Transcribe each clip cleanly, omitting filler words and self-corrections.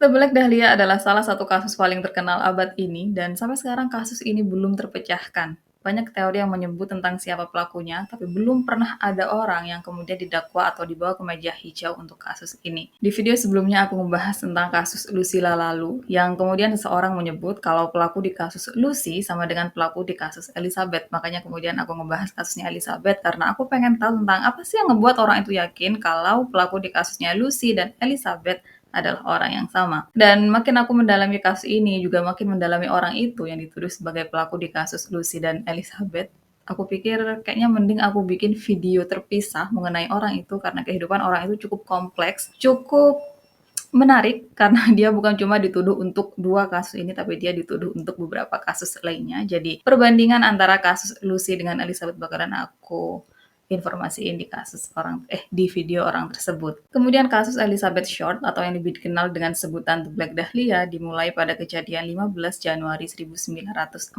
The Black Dahlia adalah salah satu kasus paling terkenal abad ini dan sampai sekarang kasus ini belum terpecahkan. Banyak teori yang menyebut tentang siapa pelakunya, tapi belum pernah ada orang yang kemudian didakwa atau dibawa ke meja hijau untuk kasus ini. Di video sebelumnya aku membahas tentang kasus Lucy Lalalu, yang kemudian seseorang menyebut kalau pelaku di kasus Lucy sama dengan pelaku di kasus Elizabeth. Makanya kemudian aku membahas kasusnya Elizabeth karena aku pengen tahu tentang apa sih yang membuat orang itu yakin kalau pelaku di kasusnya Lucy dan Elizabeth adalah orang yang sama. Dan makin aku mendalami kasus ini, juga makin mendalami orang itu yang dituduh sebagai pelaku di kasus Lucy dan Elizabeth. Aku pikir kayaknya mending aku bikin video terpisah mengenai orang itu karena kehidupan orang itu cukup kompleks, cukup menarik karena dia bukan cuma dituduh untuk 2 kasus ini, tapi dia dituduh untuk beberapa kasus lainnya. Jadi perbandingan antara kasus Lucy dengan Elizabeth bakalan aku informasiin di video orang tersebut. Kemudian kasus Elizabeth Short atau yang lebih dikenal dengan sebutan The Black Dahlia dimulai pada kejadian 15 Januari 1947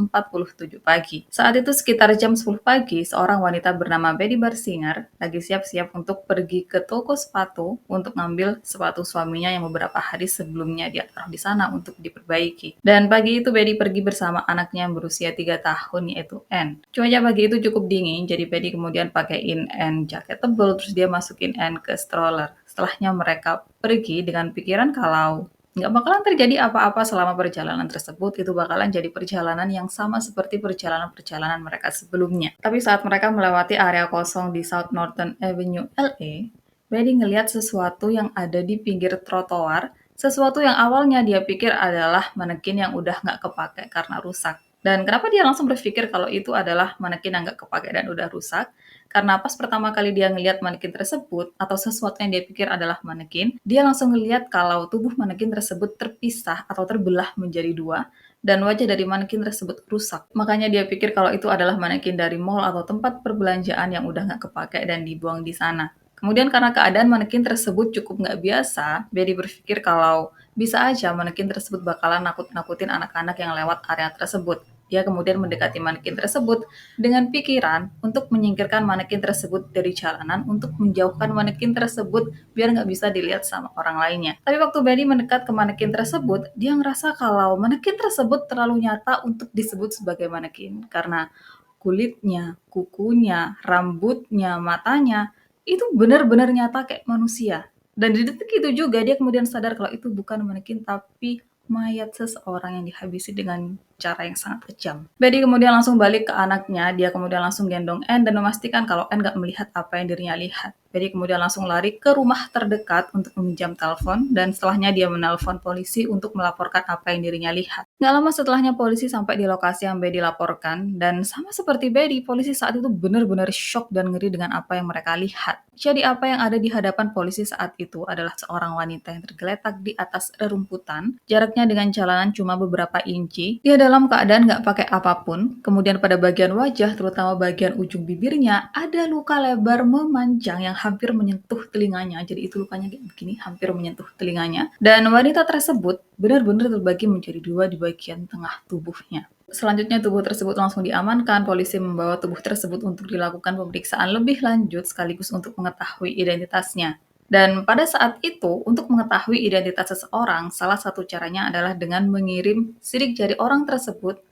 pagi. Saat itu sekitar jam 10 pagi, seorang wanita bernama Betty Barsinger lagi siap-siap untuk pergi ke toko sepatu untuk ngambil sepatu suaminya yang beberapa hari sebelumnya dia taruh di sana untuk diperbaiki. Dan pagi itu Betty pergi bersama anaknya yang berusia 3 tahun yaitu Anne. Cuaca pagi itu cukup dingin, jadi Betty kemudian pakaiin Anne jaket tebal, terus dia masukin Anne ke stroller. Setelahnya mereka pergi dengan pikiran kalau nggak bakalan terjadi apa-apa selama perjalanan tersebut, itu bakalan jadi perjalanan yang sama seperti perjalanan-perjalanan mereka sebelumnya. Tapi saat mereka melewati area kosong di South Northern Avenue, LA, Betty ngelihat sesuatu yang ada di pinggir trotoar, sesuatu yang awalnya dia pikir adalah manekin yang udah nggak kepake karena rusak. Dan kenapa dia langsung berpikir kalau itu adalah manekin yang nggak kepake dan udah rusak? Karena pas pertama kali dia ngelihat manekin tersebut, atau sesuatu yang dia pikir adalah manekin, dia langsung ngelihat kalau tubuh manekin tersebut terpisah atau terbelah menjadi 2, dan wajah dari manekin tersebut rusak. Makanya dia pikir kalau itu adalah manekin dari mall atau tempat perbelanjaan yang udah nggak kepake dan dibuang di sana. Kemudian karena keadaan manekin tersebut cukup nggak biasa, Betty berpikir kalau bisa aja manekin tersebut bakalan nakut-nakutin anak-anak yang lewat area tersebut. Dia kemudian mendekati manekin tersebut dengan pikiran untuk menyingkirkan manekin tersebut dari jalanan untuk menjauhkan manekin tersebut biar nggak bisa dilihat sama orang lainnya. Tapi waktu Betty mendekat ke manekin tersebut, dia ngerasa kalau manekin tersebut terlalu nyata untuk disebut sebagai manekin karena kulitnya, kukunya, rambutnya, matanya itu benar-benar nyata kayak manusia. Dan di detik itu juga dia kemudian sadar kalau itu bukan manekin tapi mayat seseorang yang dihabisi dengan cara yang sangat kejam. Betty kemudian langsung balik ke anaknya, dia kemudian langsung gendong Anne dan memastikan kalau Anne gak melihat apa yang dirinya lihat. Betty kemudian langsung lari ke rumah terdekat untuk meminjam telepon dan setelahnya dia menelpon polisi untuk melaporkan apa yang dirinya lihat. Gak lama setelahnya polisi sampai di lokasi yang Betty laporkan dan sama seperti Betty, polisi saat itu benar-benar shock dan ngeri dengan apa yang mereka lihat. Jadi apa yang ada di hadapan polisi saat itu adalah seorang wanita yang tergeletak di atas rerumputan, jaraknya dengan jalanan cuma beberapa inci. Dia dalam keadaan nggak pakai apapun, kemudian pada bagian wajah, terutama bagian ujung bibirnya, ada luka lebar memanjang yang hampir menyentuh telinganya. Jadi itu lukanya kayak begini, hampir menyentuh telinganya. Dan wanita tersebut benar-benar terbagi menjadi 2 di bagian tengah tubuhnya. Selanjutnya tubuh tersebut langsung diamankan, polisi membawa tubuh tersebut untuk dilakukan pemeriksaan lebih lanjut sekaligus untuk mengetahui identitasnya. Dan pada saat itu, untuk mengetahui identitas seseorang, salah satu caranya adalah dengan mengirim sidik jari orang tersebut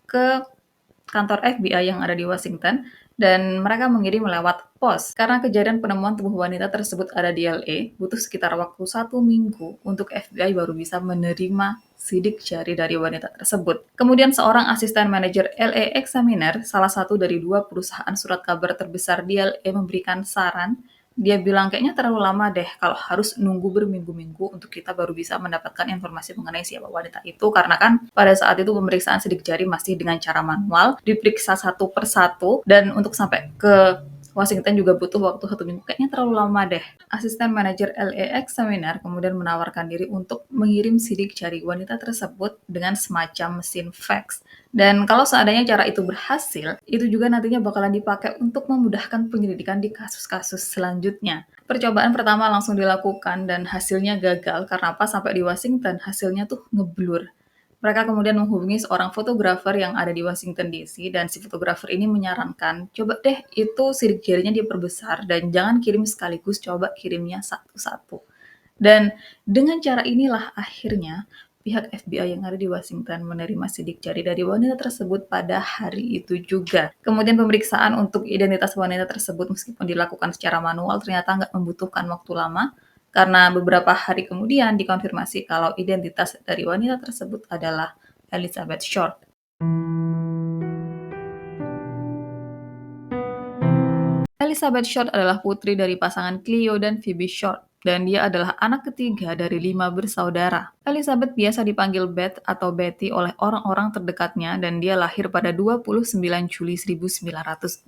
ke kantor FBI yang ada di Washington, dan mereka mengirim lewat pos. Karena kejadian penemuan tubuh wanita tersebut ada di LA, butuh sekitar waktu 1 minggu untuk FBI baru bisa menerima sidik jari dari wanita tersebut. Kemudian seorang asisten manajer LA Examiner, salah satu dari 2 perusahaan surat kabar terbesar di LA, memberikan saran. Dia bilang kayaknya terlalu lama deh kalau harus nunggu berminggu-minggu untuk kita baru bisa mendapatkan informasi mengenai siapa wanita itu, karena kan pada saat itu pemeriksaan sidik jari masih dengan cara manual, diperiksa satu persatu, dan untuk sampai ke Washington juga butuh waktu 1 minggu. Kayaknya terlalu lama deh. Asisten manajer LAX Seminar kemudian menawarkan diri untuk mengirim sidik jari wanita tersebut dengan semacam mesin fax. Dan kalau seandainya cara itu berhasil, itu juga nantinya bakalan dipakai untuk memudahkan penyelidikan di kasus-kasus selanjutnya. Percobaan pertama langsung dilakukan dan hasilnya gagal karena pas sampai di Washington hasilnya tuh ngeblur. Mereka kemudian menghubungi seorang fotografer yang ada di Washington DC dan si fotografer ini menyarankan, coba deh itu sidik jarinya diperbesar dan jangan kirim sekaligus, coba kirimnya satu-satu. Dan dengan cara inilah akhirnya pihak FBI yang ada di Washington menerima sidik jari dari wanita tersebut pada hari itu juga. Kemudian pemeriksaan untuk identitas wanita tersebut meskipun dilakukan secara manual ternyata nggak membutuhkan waktu lama karena beberapa hari kemudian dikonfirmasi kalau identitas dari wanita tersebut adalah Elizabeth Short. Elizabeth Short adalah putri dari pasangan Cleo dan Phoebe Short, dan dia adalah anak ketiga dari 5 bersaudara. Elizabeth biasa dipanggil Beth atau Betty oleh orang-orang terdekatnya dan dia lahir pada 29 Juli 1924.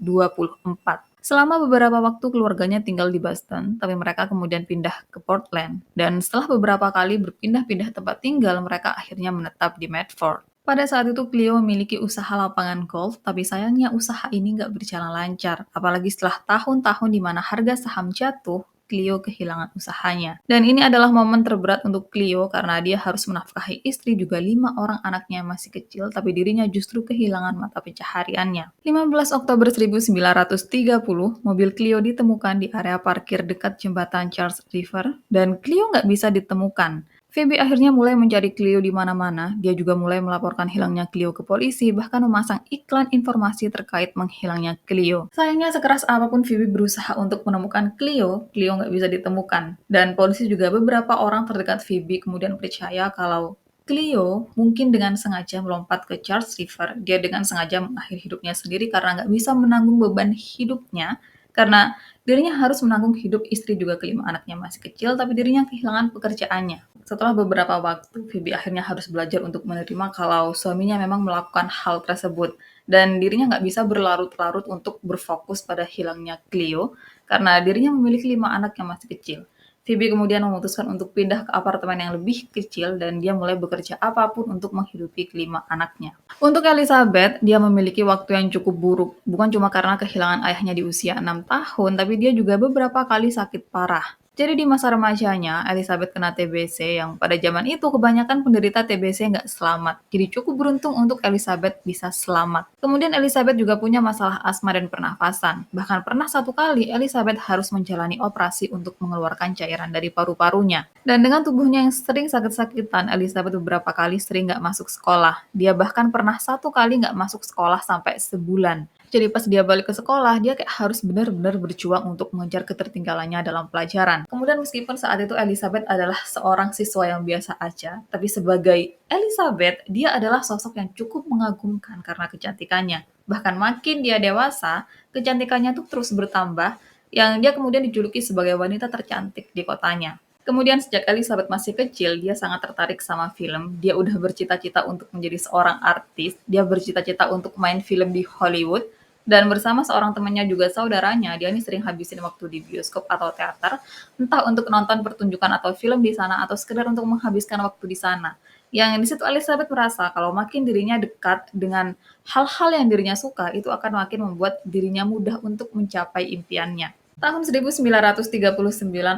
Selama beberapa waktu keluarganya tinggal di Boston, tapi mereka kemudian pindah ke Portland. Dan setelah beberapa kali berpindah-pindah tempat tinggal, mereka akhirnya menetap di Medford. Pada saat itu Clio memiliki usaha lapangan golf, tapi sayangnya usaha ini nggak berjalan lancar. Apalagi setelah tahun-tahun di mana harga saham jatuh, Clio kehilangan usahanya. Dan ini adalah momen terberat untuk Clio karena dia harus menafkahi istri juga 5 orang anaknya yang masih kecil, tapi dirinya justru kehilangan mata pencahariannya. 15 Oktober 1930, mobil Clio ditemukan di area parkir dekat jembatan Charles River, dan Clio nggak bisa ditemukan. Phoebe akhirnya mulai mencari Clio di mana-mana. Dia juga mulai melaporkan hilangnya Clio ke polisi, bahkan memasang iklan informasi terkait menghilangnya Clio. Sayangnya sekeras apapun Phoebe berusaha untuk menemukan Clio, Clio nggak bisa ditemukan. Dan polisi juga beberapa orang terdekat Phoebe kemudian percaya kalau Clio mungkin dengan sengaja melompat ke Charles River. Dia dengan sengaja mengakhiri hidupnya sendiri karena nggak bisa menanggung beban hidupnya karena dirinya harus menanggung hidup istri juga kelima anaknya masih kecil, tapi dirinya kehilangan pekerjaannya. Setelah beberapa waktu, Phoebe akhirnya harus belajar untuk menerima kalau suaminya memang melakukan hal tersebut. Dan dirinya nggak bisa berlarut-larut untuk berfokus pada hilangnya Cleo, karena dirinya memiliki 5 anak yang masih kecil. Phoebe kemudian memutuskan untuk pindah ke apartemen yang lebih kecil dan dia mulai bekerja apapun untuk menghidupi kelima anaknya. Untuk Elizabeth, dia memiliki waktu yang cukup buruk, bukan cuma karena kehilangan ayahnya di usia 6 tahun, tapi dia juga beberapa kali sakit parah. Jadi di masa remajanya, Elizabeth kena TBC yang pada zaman itu kebanyakan penderita TBC nggak selamat. Jadi cukup beruntung untuk Elizabeth bisa selamat. Kemudian Elizabeth juga punya masalah asma dan pernafasan. Bahkan pernah satu kali Elizabeth harus menjalani operasi untuk mengeluarkan cairan dari paru-parunya. Dan dengan tubuhnya yang sering sakit-sakitan, Elizabeth beberapa kali sering nggak masuk sekolah. Dia bahkan pernah satu kali nggak masuk sekolah sampai sebulan. Jadi pas dia balik ke sekolah, dia kayak harus benar-benar berjuang untuk mengejar ketertinggalannya dalam pelajaran. Kemudian meskipun saat itu Elizabeth adalah seorang siswa yang biasa aja, tapi sebagai Elizabeth, dia adalah sosok yang cukup mengagumkan karena kecantikannya. Bahkan makin dia dewasa, kecantikannya tuh terus bertambah, yang dia kemudian dijuluki sebagai wanita tercantik di kotanya. Kemudian sejak Elizabeth masih kecil, dia sangat tertarik sama film. Dia udah bercita-cita untuk menjadi seorang artis. Dia bercita-cita untuk main film di Hollywood. Dan bersama seorang temannya juga saudaranya, dia ini sering habisin waktu di bioskop atau teater, entah untuk nonton pertunjukan atau film di sana atau sekedar untuk menghabiskan waktu di sana. Yang di situ Elizabeth merasa kalau makin dirinya dekat dengan hal-hal yang dirinya suka, itu akan makin membuat dirinya mudah untuk mencapai impiannya. Tahun 1939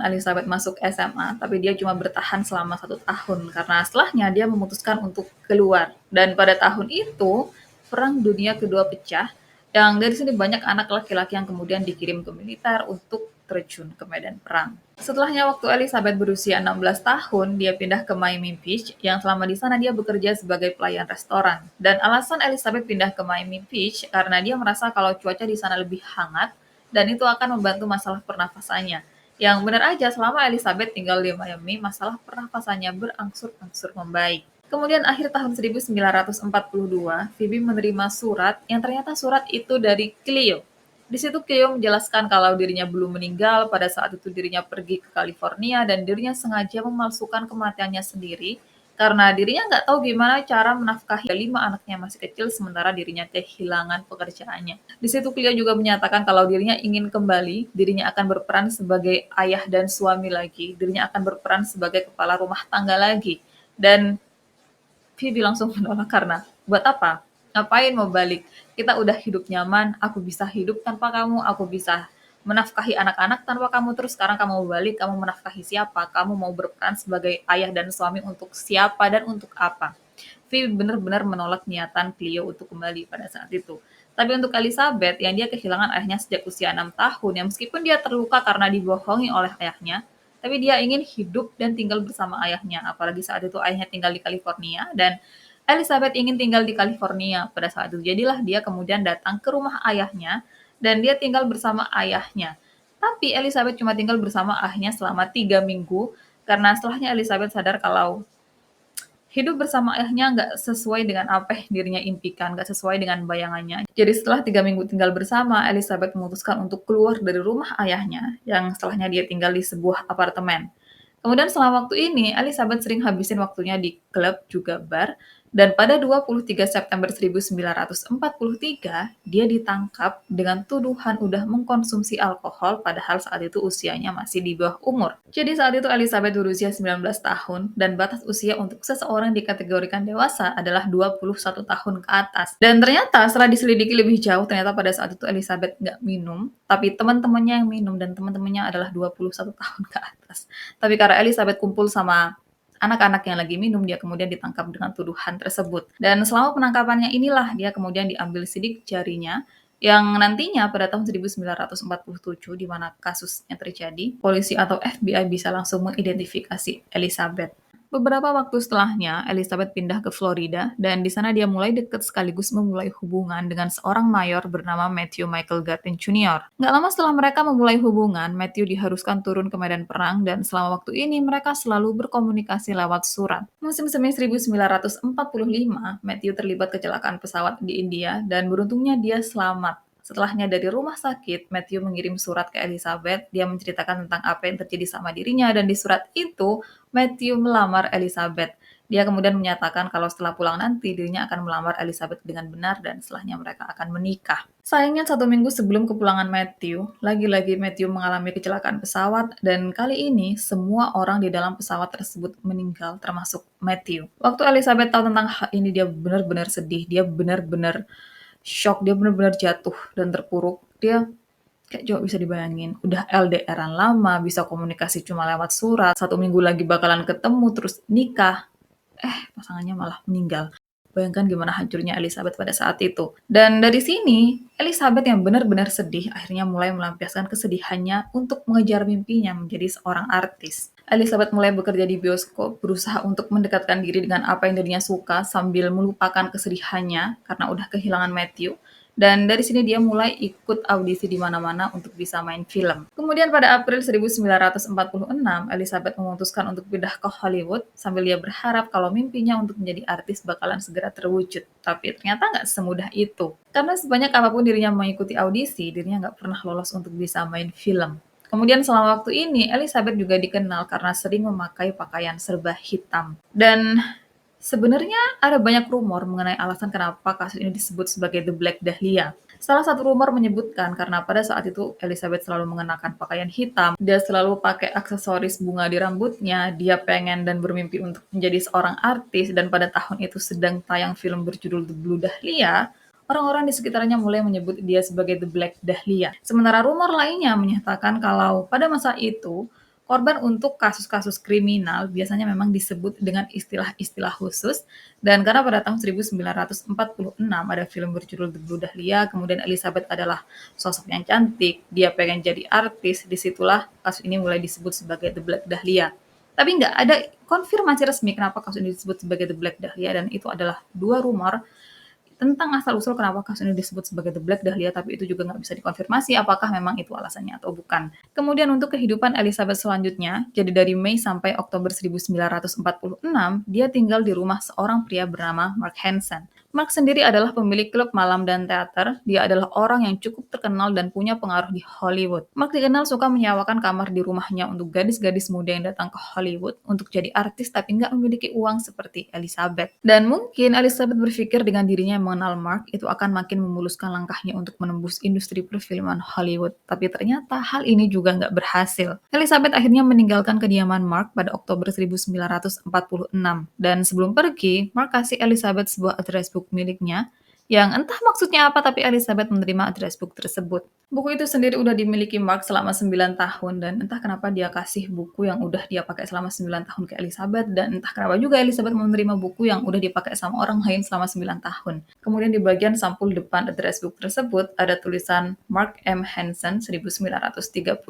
Elizabeth masuk SMA, tapi dia cuma bertahan selama 1 tahun karena setelahnya dia memutuskan untuk keluar. Dan pada tahun itu, Perang Dunia Kedua pecah, yang dari sini banyak anak laki-laki yang kemudian dikirim ke militer untuk terjun ke medan perang. Setelahnya waktu Elizabeth berusia 16 tahun, dia pindah ke Miami Beach, yang selama di sana dia bekerja sebagai pelayan restoran. Dan alasan Elizabeth pindah ke Miami Beach karena dia merasa kalau cuaca di sana lebih hangat dan itu akan membantu masalah pernafasannya. Yang benar aja selama Elizabeth tinggal di Miami, masalah pernafasannya berangsur-angsur membaik. Kemudian akhir tahun 1942, Phoebe menerima surat yang ternyata surat itu dari Cleo. Di situ Cleo menjelaskan kalau dirinya belum meninggal, pada saat itu dirinya pergi ke California dan dirinya sengaja memalsukan kematiannya sendiri karena dirinya nggak tahu gimana cara menafkahi 5 anaknya masih kecil sementara dirinya kehilangan pekerjaannya. Di situ Cleo juga menyatakan kalau dirinya ingin kembali, dirinya akan berperan sebagai ayah dan suami lagi, dirinya akan berperan sebagai kepala rumah tangga lagi. Dan Phoebe langsung menolak karena, "Buat apa? Ngapain mau balik? Kita udah hidup nyaman, aku bisa hidup tanpa kamu, aku bisa menafkahi anak-anak tanpa kamu, terus sekarang kamu mau balik, kamu menafkahi siapa? Kamu mau berperan sebagai ayah dan suami untuk siapa dan untuk apa?" Phoebe benar-benar menolak niatan Cleo untuk kembali pada saat itu. Tapi untuk Elizabeth, yang dia kehilangan ayahnya sejak usia 6 tahun, yang meskipun dia terluka karena dibohongi oleh ayahnya, tapi dia ingin hidup dan tinggal bersama ayahnya. Apalagi saat itu ayahnya tinggal di California dan Elizabeth ingin tinggal di California pada saat itu. Jadilah dia kemudian datang ke rumah ayahnya dan dia tinggal bersama ayahnya. Tapi Elizabeth cuma tinggal bersama ayahnya selama 3 minggu karena setelahnya Elizabeth sadar kalau hidup bersama ayahnya nggak sesuai dengan apa yang dirinya impikan, nggak sesuai dengan bayangannya. Jadi setelah 3 minggu tinggal bersama, Elizabeth memutuskan untuk keluar dari rumah ayahnya, yang setelahnya dia tinggal di sebuah apartemen. Kemudian selama waktu ini, Elizabeth sering habisin waktunya di klub juga bar, dan pada 23 September 1943, dia ditangkap dengan tuduhan udah mengkonsumsi alkohol padahal saat itu usianya masih di bawah umur. Jadi saat itu Elizabeth berusia 19 tahun dan batas usia untuk seseorang dikategorikan dewasa adalah 21 tahun ke atas. Dan ternyata setelah diselidiki lebih jauh, ternyata pada saat itu Elizabeth nggak minum, tapi teman-temannya yang minum dan teman-temannya adalah 21 tahun ke atas. Tapi karena Elizabeth kumpul sama anak-anak yang lagi minum, dia kemudian ditangkap dengan tuduhan tersebut. Dan selama penangkapannya inilah dia kemudian diambil sidik jarinya yang nantinya pada tahun 1947 di mana kasusnya terjadi, polisi atau FBI bisa langsung mengidentifikasi Elizabeth. Beberapa waktu setelahnya, Elizabeth pindah ke Florida dan di sana dia mulai dekat sekaligus memulai hubungan dengan seorang mayor bernama Matthew Michael Garten Jr. Nggak lama setelah mereka memulai hubungan, Matthew diharuskan turun ke medan perang dan selama waktu ini mereka selalu berkomunikasi lewat surat. Musim semi 1945, Matthew terlibat kecelakaan pesawat di India dan beruntungnya dia selamat. Setelahnya dari rumah sakit, Matthew mengirim surat ke Elizabeth. Dia menceritakan tentang apa yang terjadi sama dirinya dan di surat itu Matthew melamar Elizabeth. Dia kemudian menyatakan kalau setelah pulang nanti dirinya akan melamar Elizabeth dengan benar dan setelahnya mereka akan menikah. Sayangnya 1 minggu sebelum kepulangan Matthew, lagi-lagi Matthew mengalami kecelakaan pesawat dan kali ini semua orang di dalam pesawat tersebut meninggal termasuk Matthew. Waktu Elizabeth tahu tentang hal ini dia benar-benar sedih, dia benar-benar shock, dia benar-benar jatuh dan terpuruk. Dia kayak coba bisa dibayangin, udah LDR-an lama, bisa komunikasi cuma lewat surat, 1 minggu lagi bakalan ketemu, terus nikah, pasangannya malah meninggal. Bayangkan gimana hancurnya Elizabeth pada saat itu. Dan dari sini, Elizabeth yang benar-benar sedih akhirnya mulai melampiaskan kesedihannya untuk mengejar mimpinya menjadi seorang artis. Elizabeth mulai bekerja di bioskop, berusaha untuk mendekatkan diri dengan apa yang dirinya suka sambil melupakan kesedihannya karena udah kehilangan Matthew. Dan dari sini dia mulai ikut audisi di mana-mana untuk bisa main film. Kemudian pada April 1946, Elizabeth memutuskan untuk pindah ke Hollywood sambil dia berharap kalau mimpinya untuk menjadi artis bakalan segera terwujud. Tapi ternyata nggak semudah itu. Karena sebanyak apapun dirinya mengikuti audisi, dirinya nggak pernah lolos untuk bisa main film. Kemudian selama waktu ini, Elizabeth juga dikenal karena sering memakai pakaian serba hitam. Dan sebenarnya ada banyak rumor mengenai alasan kenapa kasus ini disebut sebagai The Black Dahlia. Salah satu rumor menyebutkan karena pada saat itu Elizabeth selalu mengenakan pakaian hitam, dia selalu pakai aksesoris bunga di rambutnya, dia pengen dan bermimpi untuk menjadi seorang artis dan pada tahun itu sedang tayang film berjudul The Blue Dahlia, orang-orang di sekitarnya mulai menyebut dia sebagai The Black Dahlia. Sementara rumor lainnya menyatakan kalau pada masa itu korban untuk kasus-kasus kriminal biasanya memang disebut dengan istilah-istilah khusus dan karena pada tahun 1946 ada film berjudul The Blue Dahlia, kemudian Elizabeth adalah sosok yang cantik, dia pengen jadi artis, disitulah kasus ini mulai disebut sebagai The Black Dahlia. Tapi nggak ada konfirmasi resmi kenapa kasus ini disebut sebagai The Black Dahlia dan itu adalah dua rumor tentang asal-usul kenapa kasus ini disebut sebagai The Black Dahlia, tapi itu juga nggak bisa dikonfirmasi apakah memang itu alasannya atau bukan. Kemudian untuk kehidupan Elizabeth selanjutnya, jadi dari Mei sampai Oktober 1946, dia tinggal di rumah seorang pria bernama Mark Hansen. Mark sendiri adalah pemilik klub malam dan teater. Dia adalah orang yang cukup terkenal dan punya pengaruh di Hollywood. Mark dikenal suka menyewakan kamar di rumahnya untuk gadis-gadis muda yang datang ke Hollywood untuk jadi artis tapi nggak memiliki uang seperti Elizabeth. Dan mungkin Elizabeth berpikir dengan dirinya yang mengenal Mark itu akan makin memuluskan langkahnya untuk menembus industri perfilman Hollywood. Tapi ternyata hal ini juga nggak berhasil. Elizabeth akhirnya meninggalkan kediaman Mark pada Oktober 1946. Dan sebelum pergi, Mark kasih Elizabeth sebuah address book miliknya yang entah maksudnya apa tapi Elizabeth menerima address book tersebut. Buku itu sendiri udah dimiliki Mark selama 9 tahun dan entah kenapa dia kasih buku yang udah dia pakai selama 9 tahun ke Elizabeth dan entah kenapa juga Elizabeth menerima buku yang udah dipakai sama orang lain selama 9 tahun. Kemudian di bagian sampul depan address book tersebut ada tulisan Mark M. Hansen 1937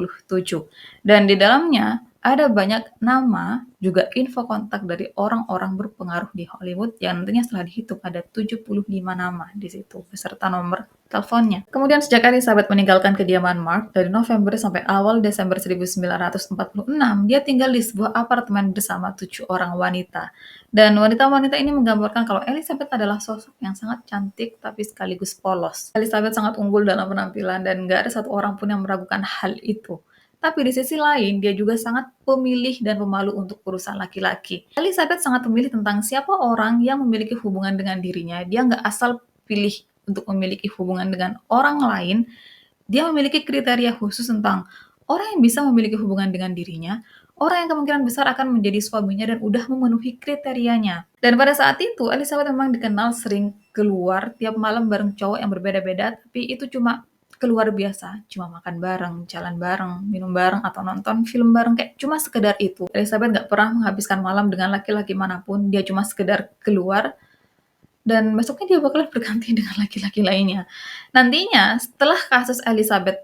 dan di dalamnya ada banyak nama, juga info kontak dari orang-orang berpengaruh di Hollywood yang nantinya setelah dihitung ada 75 nama di situ, beserta nomor teleponnya. Kemudian sejak Elizabeth meninggalkan kediaman Mark, dari November sampai awal Desember 1946, dia tinggal di sebuah apartemen bersama 7 orang wanita. Dan wanita-wanita ini menggambarkan kalau Elizabeth adalah sosok yang sangat cantik tapi sekaligus polos. Elizabeth sangat unggul dalam penampilan dan nggak ada satu orang pun yang meragukan hal itu. Tapi di sisi lain, dia juga sangat pemilih dan pemalu untuk urusan laki-laki. Elizabeth sangat memilih tentang siapa orang yang memiliki hubungan dengan dirinya. Dia nggak asal pilih untuk memiliki hubungan dengan orang lain. Dia memiliki kriteria khusus tentang orang yang bisa memiliki hubungan dengan dirinya, orang yang kemungkinan besar akan menjadi suaminya dan udah memenuhi kriterianya. Dan pada saat itu, Elizabeth memang dikenal sering keluar tiap malam bareng cowok yang berbeda-beda, tapi itu cuma keluar biasa, cuma makan bareng, jalan bareng, minum bareng, atau nonton film bareng, kayak cuma sekedar itu. Elizabeth nggak pernah menghabiskan malam dengan laki-laki manapun, dia cuma sekedar keluar, dan besoknya dia bakalan berganti dengan laki-laki lainnya. Nantinya, setelah kasus Elizabeth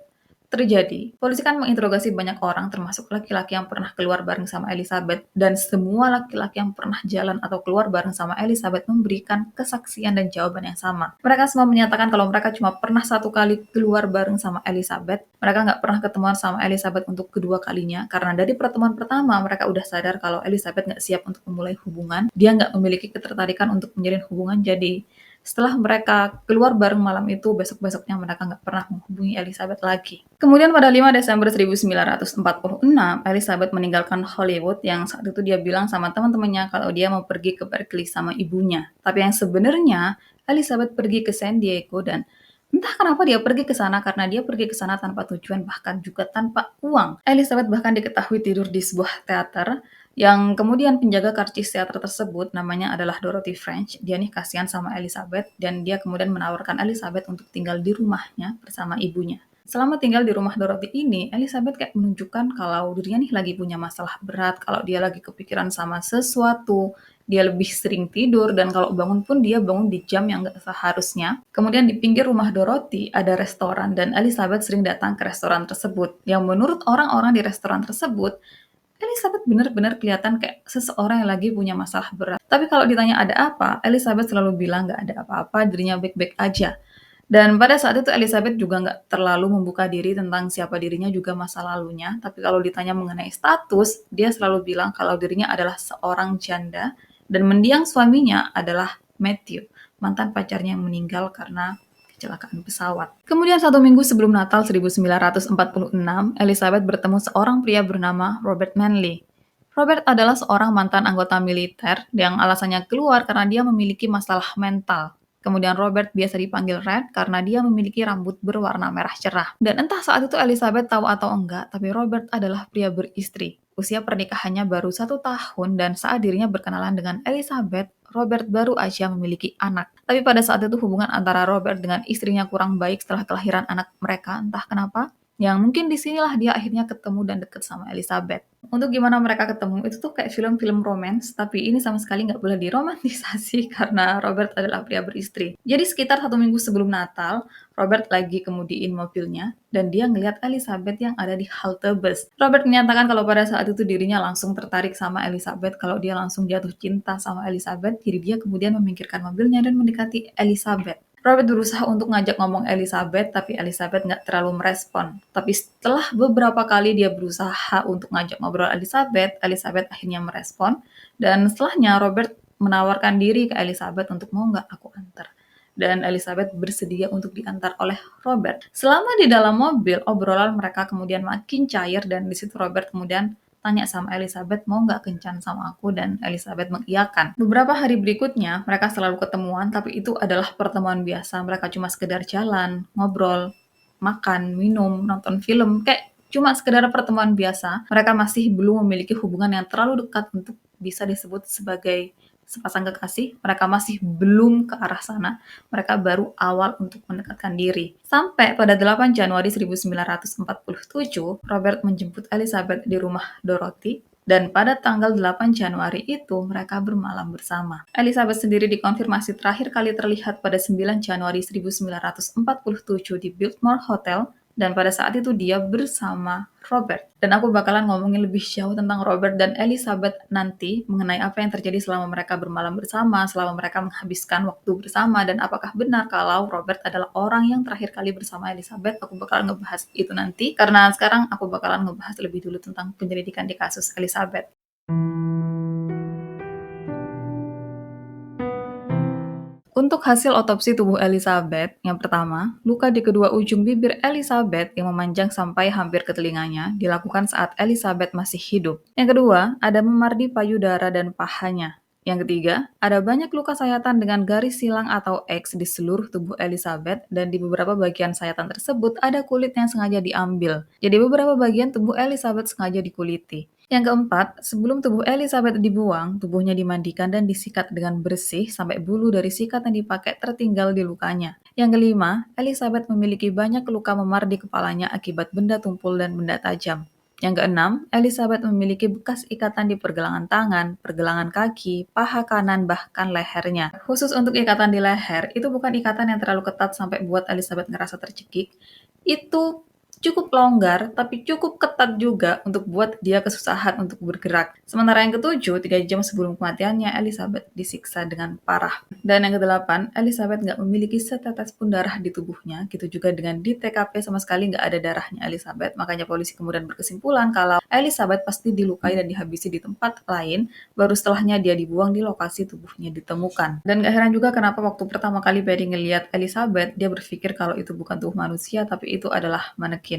terjadi, polisi kan menginterogasi banyak orang termasuk laki-laki yang pernah keluar bareng sama Elizabeth, dan semua laki-laki yang pernah jalan atau keluar bareng sama Elizabeth memberikan kesaksian dan jawaban yang sama. Mereka semua menyatakan kalau mereka cuma pernah satu kali keluar bareng sama Elizabeth, mereka nggak pernah ketemuan sama Elizabeth untuk kedua kalinya, karena dari pertemuan pertama mereka udah sadar kalau Elizabeth nggak siap untuk memulai hubungan, dia nggak memiliki ketertarikan untuk menjalin hubungan, jadi setelah mereka keluar bareng malam itu, besok-besoknya mereka nggak pernah menghubungi Elizabeth lagi. Kemudian pada 5 Desember 1946, Elizabeth meninggalkan Hollywood yang saat itu dia bilang sama teman-temannya kalau dia mau pergi ke Berkeley sama ibunya. Tapi yang sebenarnya Elizabeth pergi ke San Diego dan entah kenapa dia pergi ke sana karena dia pergi ke sana tanpa tujuan bahkan juga tanpa uang. Elizabeth bahkan diketahui tidur di sebuah teater yang kemudian penjaga karcis teater tersebut namanya adalah Dorothy French. Dia nih kasihan sama Elizabeth dan dia kemudian menawarkan Elizabeth untuk tinggal di rumahnya bersama ibunya. Selama tinggal di rumah Dorothy ini, Elizabeth kayak menunjukkan kalau dirinya nih lagi punya masalah berat, kalau dia lagi kepikiran sama sesuatu, dia lebih sering tidur, dan kalau bangun pun dia bangun di jam yang nggak seharusnya. Kemudian di pinggir rumah Dorothy ada restoran, dan Elizabeth sering datang ke restoran tersebut. Yang menurut orang-orang di restoran tersebut, Elizabeth benar-benar kelihatan kayak seseorang yang lagi punya masalah berat. Tapi kalau ditanya ada apa, Elizabeth selalu bilang nggak ada apa-apa, dirinya baik-baik aja. Dan pada saat itu Elizabeth juga nggak terlalu membuka diri tentang siapa dirinya juga masa lalunya. Tapi kalau ditanya mengenai status, dia selalu bilang kalau dirinya adalah seorang janda dan mendiang suaminya adalah Matthew, mantan pacarnya yang meninggal karena kecelakaan pesawat. Kemudian 1 minggu sebelum Natal 1946, Elizabeth bertemu seorang pria bernama Robert Manley. Robert adalah seorang mantan anggota militer yang alasannya keluar karena dia memiliki masalah mental. Kemudian Robert biasa dipanggil Red karena dia memiliki rambut berwarna merah cerah. Dan entah saat itu Elizabeth tahu atau enggak, tapi Robert adalah pria beristri. Usia pernikahannya baru 1 tahun dan saat dirinya berkenalan dengan Elizabeth, Robert baru aja memiliki anak. Tapi pada saat itu hubungan antara Robert dengan istrinya kurang baik setelah kelahiran anak mereka, entah kenapa. Yang mungkin disinilah dia akhirnya ketemu dan deket sama Elizabeth. Untuk gimana mereka ketemu, itu tuh kayak film-film romance, tapi ini sama sekali nggak boleh diromantisasi karena Robert adalah pria beristri. Jadi sekitar 1 minggu sebelum Natal, Robert lagi kemudiin mobilnya, dan dia ngelihat Elizabeth yang ada di halte bus. Robert menyatakan kalau pada saat itu dirinya langsung tertarik sama Elizabeth, kalau dia langsung jatuh cinta sama Elizabeth, jadi dia kemudian memikirkan mobilnya dan mendekati Elizabeth. Robert berusaha untuk ngajak ngomong Elizabeth, tapi Elizabeth nggak terlalu merespon. Tapi setelah beberapa kali dia berusaha untuk ngajak ngobrol Elizabeth, Elizabeth akhirnya merespon. Dan setelahnya Robert menawarkan diri ke Elizabeth untuk mau nggak aku antar. Dan Elizabeth bersedia untuk diantar oleh Robert. Selama di dalam mobil, obrolan mereka kemudian makin cair dan di situ Robert kemudian tanya sama Elizabeth mau nggak kencan sama aku dan Elizabeth mengiyakan. Beberapa hari berikutnya mereka selalu ketemuan tapi itu adalah pertemuan biasa. Mereka cuma sekedar jalan, ngobrol, makan, minum, nonton film, kayak cuma sekedar pertemuan biasa. Mereka masih belum memiliki hubungan yang terlalu dekat untuk bisa disebut sebagai sepasang kekasih. Mereka masih belum ke arah sana. Mereka baru awal untuk mendekatkan diri. Sampai pada 8 Januari 1947, Robert menjemput Elizabeth di rumah Dorothy, dan pada tanggal 8 Januari itu mereka bermalam bersama. Elizabeth sendiri dikonfirmasi terakhir kali terlihat pada 9 Januari 1947 di Biltmore Hotel, dan pada saat itu dia bersama Robert. Dan aku bakalan ngomongin lebih jauh tentang Robert dan Elizabeth nanti mengenai apa yang terjadi selama mereka bermalam bersama, selama mereka menghabiskan waktu bersama, dan apakah benar kalau Robert adalah orang yang terakhir kali bersama Elizabeth. Aku bakalan ngebahas itu nanti, karena sekarang aku bakalan ngebahas lebih dulu tentang penyelidikan di kasus Elizabeth. Untuk hasil otopsi tubuh Elizabeth, yang pertama, luka di kedua ujung bibir Elizabeth yang memanjang sampai hampir ke telinganya dilakukan saat Elizabeth masih hidup. Yang kedua, ada memar di payudara dan pahanya. Yang ketiga, ada banyak luka sayatan dengan garis silang atau X di seluruh tubuh Elizabeth, dan di beberapa bagian sayatan tersebut ada kulit yang sengaja diambil. Jadi beberapa bagian tubuh Elizabeth sengaja dikuliti. Yang keempat, sebelum tubuh Elizabeth dibuang, tubuhnya dimandikan dan disikat dengan bersih sampai bulu dari sikat yang dipakai tertinggal di lukanya. Yang kelima, Elizabeth memiliki banyak luka memar di kepalanya akibat benda tumpul dan benda tajam. Yang keenam, Elizabeth memiliki bekas ikatan di pergelangan tangan, pergelangan kaki, paha kanan, bahkan lehernya. Khusus untuk ikatan di leher, itu bukan ikatan yang terlalu ketat sampai buat Elizabeth ngerasa tercekik. Itu cukup longgar, tapi cukup ketat juga untuk buat dia kesusahan untuk bergerak. Sementara yang ketujuh, 3 jam sebelum kematiannya, Elizabeth disiksa dengan parah. Dan yang kedelapan, Elizabeth nggak memiliki setetes pun darah di tubuhnya. Gitu juga dengan di TKP sama sekali nggak ada darahnya Elizabeth. Makanya polisi kemudian berkesimpulan kalau Elizabeth pasti dilukai dan dihabisi di tempat lain, baru setelahnya dia dibuang di lokasi tubuhnya ditemukan. Dan gak heran juga kenapa waktu pertama kali Barry ngeliat Elizabeth, dia berpikir kalau itu bukan tubuh manusia, tapi itu adalah manekin.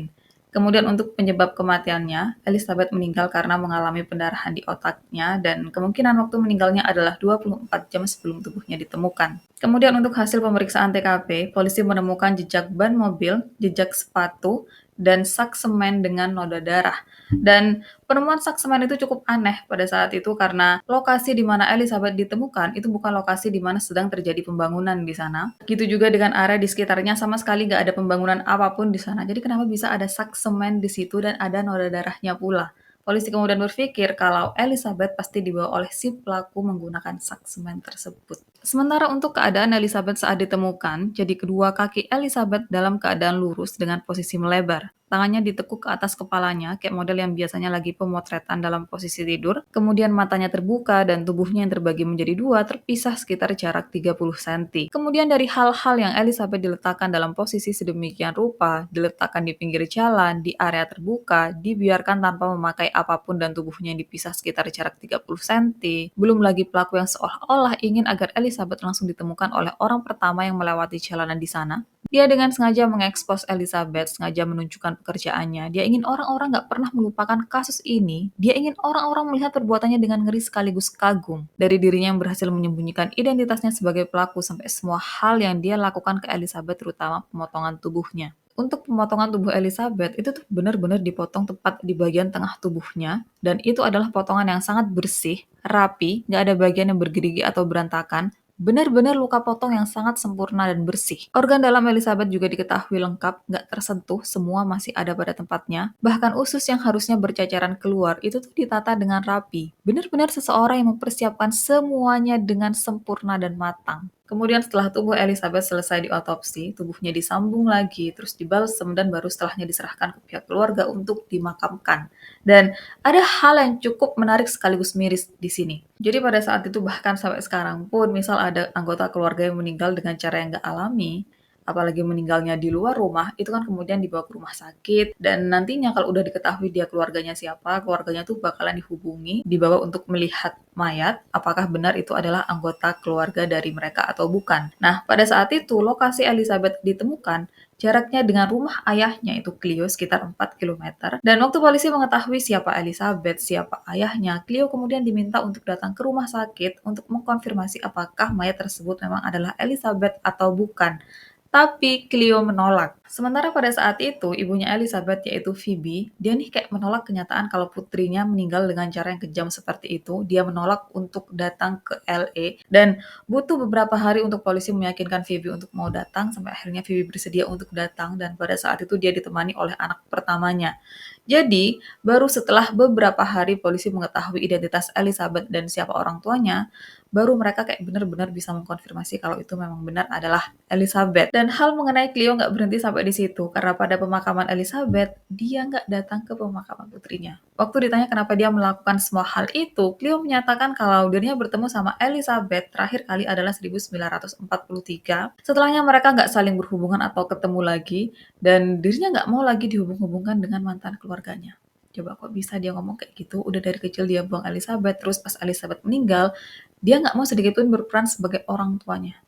Kemudian untuk penyebab kematiannya, Elizabeth meninggal karena mengalami pendarahan di otaknya dan kemungkinan waktu meninggalnya adalah 24 jam sebelum tubuhnya ditemukan. Kemudian untuk hasil pemeriksaan TKP, polisi menemukan jejak ban mobil, jejak sepatu, dan sak semen dengan noda darah. Dan penemuan sak semen itu cukup aneh pada saat itu karena lokasi di mana Elizabeth ditemukan itu bukan lokasi di mana sedang terjadi pembangunan di sana. Begitu juga dengan area di sekitarnya sama sekali nggak ada pembangunan apapun di sana. Jadi kenapa bisa ada sak semen di situ dan ada noda darahnya pula? Polisi kemudian berpikir kalau Elizabeth pasti dibawa oleh si pelaku menggunakan sak semen tersebut. Sementara untuk keadaan Elizabeth saat ditemukan, jadi kedua kaki Elizabeth dalam keadaan lurus dengan posisi melebar. Tangannya ditekuk ke atas kepalanya, kayak model yang biasanya lagi pemotretan dalam posisi tidur. Kemudian matanya terbuka dan tubuhnya yang terbagi menjadi dua, terpisah sekitar jarak 30 cm. Kemudian dari hal-hal yang Elizabeth diletakkan dalam posisi sedemikian rupa, diletakkan di pinggir jalan, di area terbuka, dibiarkan tanpa memakai apapun dan tubuhnya yang dipisah sekitar jarak 30 cm. Belum lagi pelaku yang seolah-olah ingin agar Elizabeth langsung ditemukan oleh orang pertama yang melewati jalanan di sana. Dia dengan sengaja mengekspos Elizabeth, sengaja menunjukkan pekerjaannya. Dia ingin orang-orang nggak pernah melupakan kasus ini. Dia ingin orang-orang melihat perbuatannya dengan ngeri sekaligus kagum. Dari dirinya yang berhasil menyembunyikan identitasnya sebagai pelaku sampai semua hal yang dia lakukan ke Elizabeth, terutama pemotongan tubuhnya. Untuk pemotongan tubuh Elizabeth, itu tuh benar-benar dipotong tepat di bagian tengah tubuhnya. Dan itu adalah potongan yang sangat bersih, rapi, nggak ada bagian yang bergerigi atau berantakan. Benar-benar luka potong yang sangat sempurna dan bersih. Organ dalam Elizabeth juga diketahui lengkap, nggak tersentuh, semua masih ada pada tempatnya. Bahkan usus yang harusnya berceceran keluar, itu tuh ditata dengan rapi. Benar-benar seseorang yang mempersiapkan semuanya dengan sempurna dan matang. Kemudian setelah tubuh Elizabeth selesai diotopsi, tubuhnya disambung lagi, terus dibalsem, dan baru setelahnya diserahkan ke pihak keluarga untuk dimakamkan. Dan ada hal yang cukup menarik sekaligus miris di sini. Jadi pada saat itu bahkan sampai sekarang pun misal ada anggota keluarga yang meninggal dengan cara yang nggak alami, apalagi meninggalnya di luar rumah, itu kan kemudian dibawa ke rumah sakit dan nantinya kalau udah diketahui dia keluarganya siapa, keluarganya tuh bakalan dihubungi, dibawa untuk melihat mayat, apakah benar itu adalah anggota keluarga dari mereka atau bukan. Nah, pada saat itu lokasi Elizabeth ditemukan jaraknya dengan rumah ayahnya itu Clio sekitar 4 kilometer. Dan waktu polisi mengetahui siapa Elizabeth, siapa ayahnya, Clio kemudian diminta untuk datang ke rumah sakit untuk mengkonfirmasi apakah mayat tersebut memang adalah Elizabeth atau bukan. Tapi Clio menolak. Sementara pada saat itu, ibunya Elizabeth yaitu Phoebe, dia nih kayak menolak kenyataan kalau putrinya meninggal dengan cara yang kejam seperti itu. Dia menolak untuk datang ke LA dan butuh beberapa hari untuk polisi meyakinkan Phoebe untuk mau datang, sampai akhirnya Phoebe bersedia untuk datang dan pada saat itu dia ditemani oleh anak pertamanya. Jadi, baru setelah beberapa hari polisi mengetahui identitas Elizabeth dan siapa orang tuanya, baru mereka kayak benar-benar bisa mengkonfirmasi kalau itu memang benar adalah Elizabeth. Dan hal mengenai Cleo nggak berhenti sampai di situ, karena pada pemakaman Elizabeth, dia nggak datang ke pemakaman putrinya. Waktu ditanya kenapa dia melakukan semua hal itu, Cleo menyatakan kalau dirinya bertemu sama Elizabeth terakhir kali adalah 1943. Setelahnya mereka nggak saling berhubungan atau ketemu lagi, dan dirinya nggak mau lagi dihubung-hubungkan dengan mantan keluarganya. Coba kok bisa dia ngomong kayak gitu, udah dari kecil dia buang Elizabeth, terus pas Elizabeth meninggal, dia nggak mau sedikit pun berperan sebagai orang tuanya.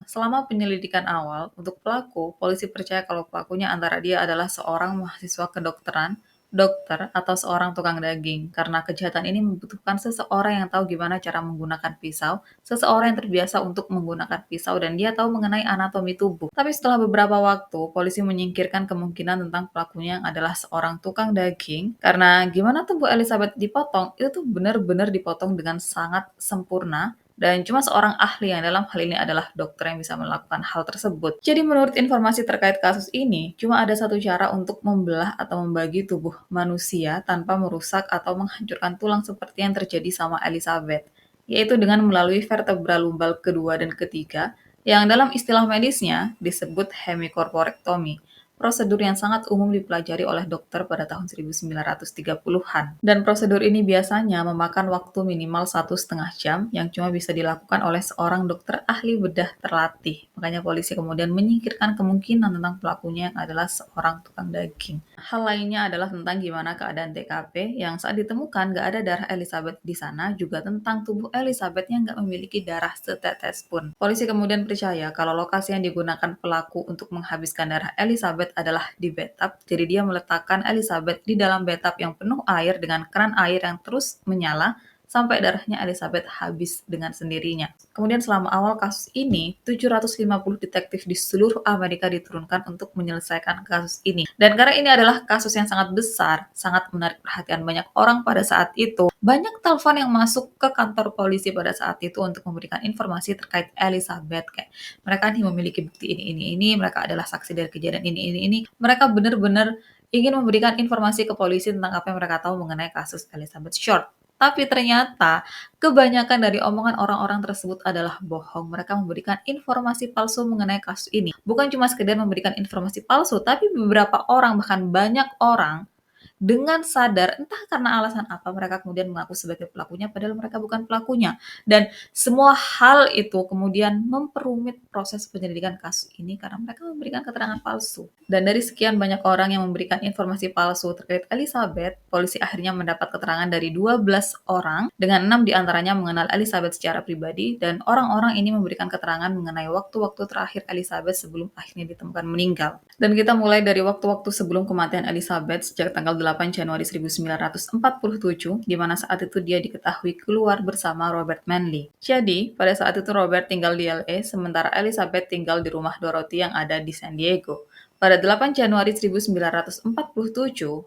Selama penyelidikan awal, untuk pelaku, polisi percaya kalau pelakunya antara dia adalah seorang mahasiswa kedokteran, dokter, atau seorang tukang daging. Karena kejahatan ini membutuhkan seseorang yang tahu gimana cara menggunakan pisau, seseorang yang terbiasa untuk menggunakan pisau, dan dia tahu mengenai anatomi tubuh. Tapi setelah beberapa waktu, polisi menyingkirkan kemungkinan tentang pelakunya yang adalah seorang tukang daging, karena gimana tubuh Elizabeth dipotong, itu tuh benar-benar dipotong dengan sangat sempurna, dan cuma seorang ahli yang dalam hal ini adalah dokter yang bisa melakukan hal tersebut. Jadi menurut informasi terkait kasus ini, cuma ada satu cara untuk membelah atau membagi tubuh manusia tanpa merusak atau menghancurkan tulang seperti yang terjadi sama Elizabeth, yaitu dengan melalui vertebra lumbal kedua dan ketiga, yang dalam istilah medisnya disebut hemicorporectomy. Prosedur yang sangat umum dipelajari oleh dokter pada tahun 1930-an. Dan prosedur ini biasanya memakan waktu minimal 1,5 jam yang cuma bisa dilakukan oleh seorang dokter ahli bedah terlatih. Makanya polisi kemudian menyingkirkan kemungkinan tentang pelakunya yang adalah seorang tukang daging. Hal lainnya adalah tentang gimana keadaan TKP yang saat ditemukan nggak ada darah Elizabeth di sana, juga tentang tubuh Elizabeth yang nggak memiliki darah setetes pun. Polisi kemudian percaya kalau lokasi yang digunakan pelaku untuk menghabiskan darah Elizabeth adalah di bathtub, jadi dia meletakkan Elizabeth di dalam bathtub yang penuh air dengan keran air yang terus menyala sampai darahnya Elizabeth habis dengan sendirinya. Kemudian selama awal kasus ini, 750 detektif di seluruh Amerika diturunkan untuk menyelesaikan kasus ini. Dan karena ini adalah kasus yang sangat besar, sangat menarik perhatian banyak orang pada saat itu, banyak telepon yang masuk ke kantor polisi pada saat itu untuk memberikan informasi terkait Elizabeth. Kayak mereka nih memiliki bukti ini, mereka adalah saksi dari kejadian ini. Mereka benar-benar ingin memberikan informasi ke polisi tentang apa yang mereka tahu mengenai kasus Elizabeth Short. Tapi ternyata kebanyakan dari omongan orang-orang tersebut adalah bohong. Mereka memberikan informasi palsu mengenai kasus ini. Bukan cuma sekedar memberikan informasi palsu, tapi beberapa orang, bahkan banyak orang, dengan sadar, entah karena alasan apa, mereka kemudian mengaku sebagai pelakunya, padahal mereka bukan pelakunya. Dan semua hal itu kemudian memperumit proses penyelidikan kasus ini karena mereka memberikan keterangan palsu. Dan dari sekian banyak orang yang memberikan informasi palsu terkait Elizabeth, polisi akhirnya mendapat keterangan dari 12 orang, dengan 6 diantaranya mengenal Elizabeth secara pribadi, dan orang-orang ini memberikan keterangan mengenai waktu-waktu terakhir Elizabeth sebelum akhirnya ditemukan meninggal. Dan kita mulai dari waktu-waktu sebelum kematian Elizabeth sejak tanggal 8 Januari 1947, di mana saat itu dia diketahui keluar bersama Robert Manley. Jadi, pada saat itu Robert tinggal di LA, sementara Elizabeth tinggal di rumah Dorothy yang ada di San Diego. Pada 8 Januari 1947,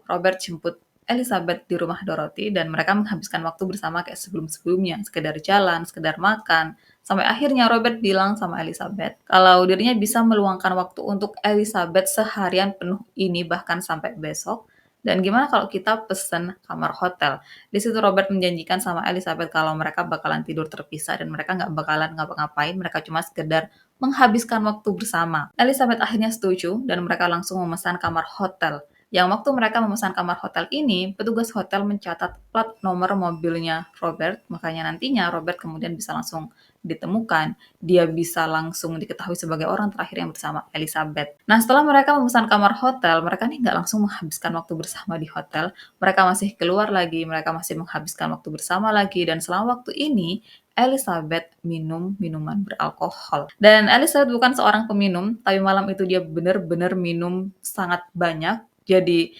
Robert jemput Elizabeth di rumah Dorothy dan mereka menghabiskan waktu bersama kayak sebelum-sebelumnya, sekedar jalan, sekedar makan, sampai akhirnya Robert bilang sama Elizabeth kalau dirinya bisa meluangkan waktu untuk Elizabeth seharian penuh ini bahkan sampai besok. Dan gimana kalau kita pesen kamar hotel? Di situ Robert menjanjikan sama Elizabeth kalau mereka bakalan tidur terpisah dan mereka nggak bakalan ngapa-ngapain, mereka cuma sekedar menghabiskan waktu bersama. Elizabeth akhirnya setuju dan mereka langsung memesan kamar hotel. Yang waktu mereka memesan kamar hotel ini, petugas hotel mencatat plat nomor mobilnya Robert, makanya nantinya Robert kemudian bisa langsung ditemukan, dia bisa langsung diketahui sebagai orang terakhir yang bersama Elizabeth. Nah, setelah mereka memesan kamar hotel, mereka nih nggak langsung menghabiskan waktu bersama di hotel, mereka masih keluar lagi, mereka masih menghabiskan waktu bersama lagi, dan selama waktu ini, Elizabeth minum minuman beralkohol. Dan Elizabeth bukan seorang peminum, tapi malam itu dia benar-benar minum sangat banyak. Jadi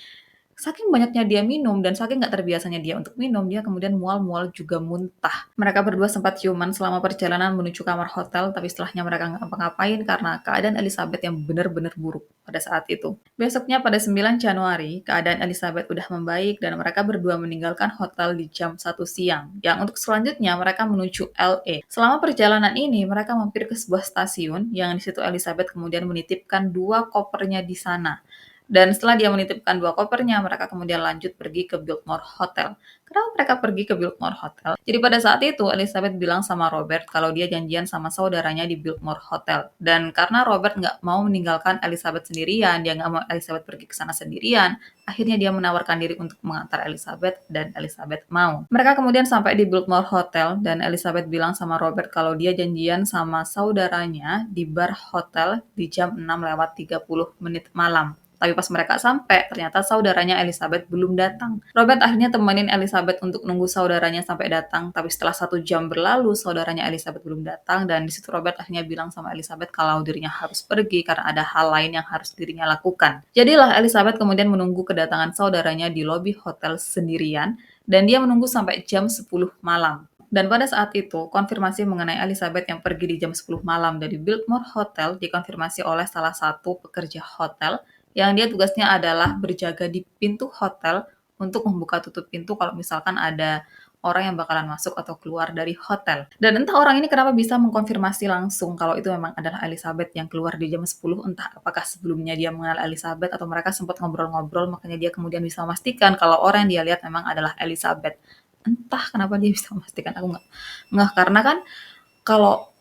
saking banyaknya dia minum dan saking nggak terbiasanya dia untuk minum, dia kemudian mual-mual juga muntah. Mereka berdua sempat ciuman selama perjalanan menuju kamar hotel, tapi setelahnya mereka nggak ngapa-ngapain karena keadaan Elizabeth yang benar-benar buruk pada saat itu. Besoknya pada 9 Januari, keadaan Elizabeth udah membaik dan mereka berdua meninggalkan hotel di jam 1 siang. Yang untuk selanjutnya mereka menuju LA. Selama perjalanan ini, mereka mampir ke sebuah stasiun yang di situ Elizabeth kemudian menitipkan 2 kopernya di sana. Dan setelah dia menitipkan 2 kopernya, mereka kemudian lanjut pergi ke Biltmore Hotel. Kenapa mereka pergi ke Biltmore Hotel? Jadi pada saat itu Elizabeth bilang sama Robert kalau dia janjian sama saudaranya di Biltmore Hotel. Dan karena Robert nggak mau meninggalkan Elizabeth sendirian, dia nggak mau Elizabeth pergi ke sana sendirian, akhirnya dia menawarkan diri untuk mengantar Elizabeth dan Elizabeth mau. Mereka kemudian sampai di Biltmore Hotel dan Elizabeth bilang sama Robert kalau dia janjian sama saudaranya di bar hotel di jam 6:30 malam. Tapi pas mereka sampai, ternyata saudaranya Elizabeth belum datang. Robert akhirnya temenin Elizabeth untuk nunggu saudaranya sampai datang, tapi setelah 1 jam berlalu, saudaranya Elizabeth belum datang, dan di situ Robert akhirnya bilang sama Elizabeth kalau dirinya harus pergi karena ada hal lain yang harus dirinya lakukan. Jadilah Elizabeth kemudian menunggu kedatangan saudaranya di lobi hotel sendirian, dan dia menunggu sampai jam 10 malam. Dan pada saat itu, konfirmasi mengenai Elizabeth yang pergi di jam 10 malam dari Biltmore Hotel dikonfirmasi oleh salah satu pekerja hotel yang dia tugasnya adalah berjaga di pintu hotel untuk membuka tutup pintu kalau misalkan ada orang yang bakalan masuk atau keluar dari hotel. Dan entah orang ini kenapa bisa mengkonfirmasi langsung kalau itu memang adalah Elizabeth yang keluar di jam 10, entah apakah sebelumnya dia mengenal Elizabeth atau mereka sempat ngobrol-ngobrol, makanya dia kemudian bisa memastikan kalau orang yang dia lihat memang adalah Elizabeth. Entah kenapa dia bisa memastikan, aku nggak karena kan kalau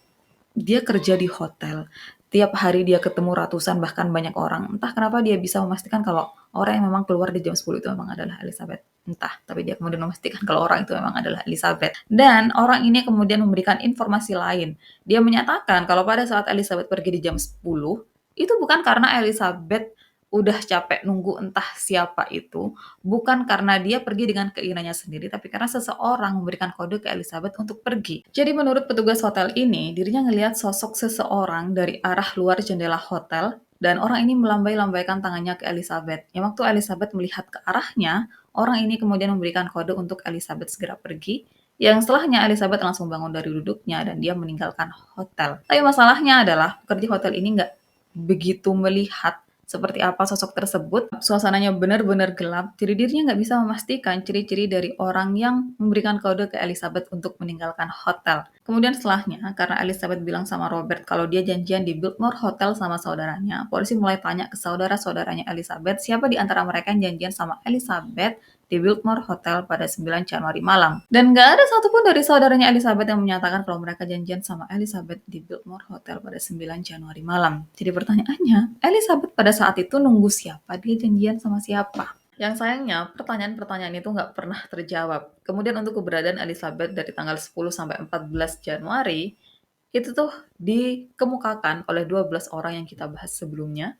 dia kerja di hotel, tiap hari dia ketemu ratusan bahkan banyak orang, entah kenapa dia bisa memastikan kalau orang yang memang keluar di jam 10 itu memang adalah Elizabeth. Entah, tapi dia kemudian memastikan kalau orang itu memang adalah Elizabeth. Dan orang ini kemudian memberikan informasi lain. Dia menyatakan kalau pada saat Elizabeth pergi di jam 10, itu bukan karena Elizabeth udah capek nunggu entah siapa itu, bukan karena dia pergi dengan keinginannya sendiri, tapi karena seseorang memberikan kode ke Elizabeth untuk pergi. Jadi menurut petugas hotel ini, dirinya ngelihat sosok seseorang dari arah luar jendela hotel, dan orang ini melambai-lambaikan tangannya ke Elizabeth. Yang waktu Elizabeth melihat ke arahnya, orang ini kemudian memberikan kode untuk Elizabeth segera pergi, yang setelahnya Elizabeth langsung bangun dari duduknya dan dia meninggalkan hotel. Tapi masalahnya adalah pekerja hotel ini nggak begitu melihat seperti apa sosok tersebut. Suasananya benar-benar gelap, jadi dirinya nggak bisa memastikan ciri-ciri dari orang yang memberikan kode ke Elizabeth untuk meninggalkan hotel. Kemudian setelahnya, karena Elizabeth bilang sama Robert kalau dia janjian di Biltmore Hotel sama saudaranya, polisi mulai tanya ke saudara-saudaranya Elizabeth siapa di antara mereka yang janjian sama Elizabeth di Biltmore Hotel pada 9 Januari malam. Dan nggak ada satupun dari saudaranya Elizabeth yang menyatakan kalau mereka janjian sama Elizabeth di Biltmore Hotel pada 9 Januari malam. Jadi pertanyaannya, Elizabeth pada saat itu nunggu siapa? Dia janjian sama siapa? Yang sayangnya, pertanyaan-pertanyaan itu nggak pernah terjawab. Kemudian untuk keberadaan Elizabeth dari tanggal 10 sampai 14 Januari, itu tuh dikemukakan oleh 12 orang yang kita bahas sebelumnya.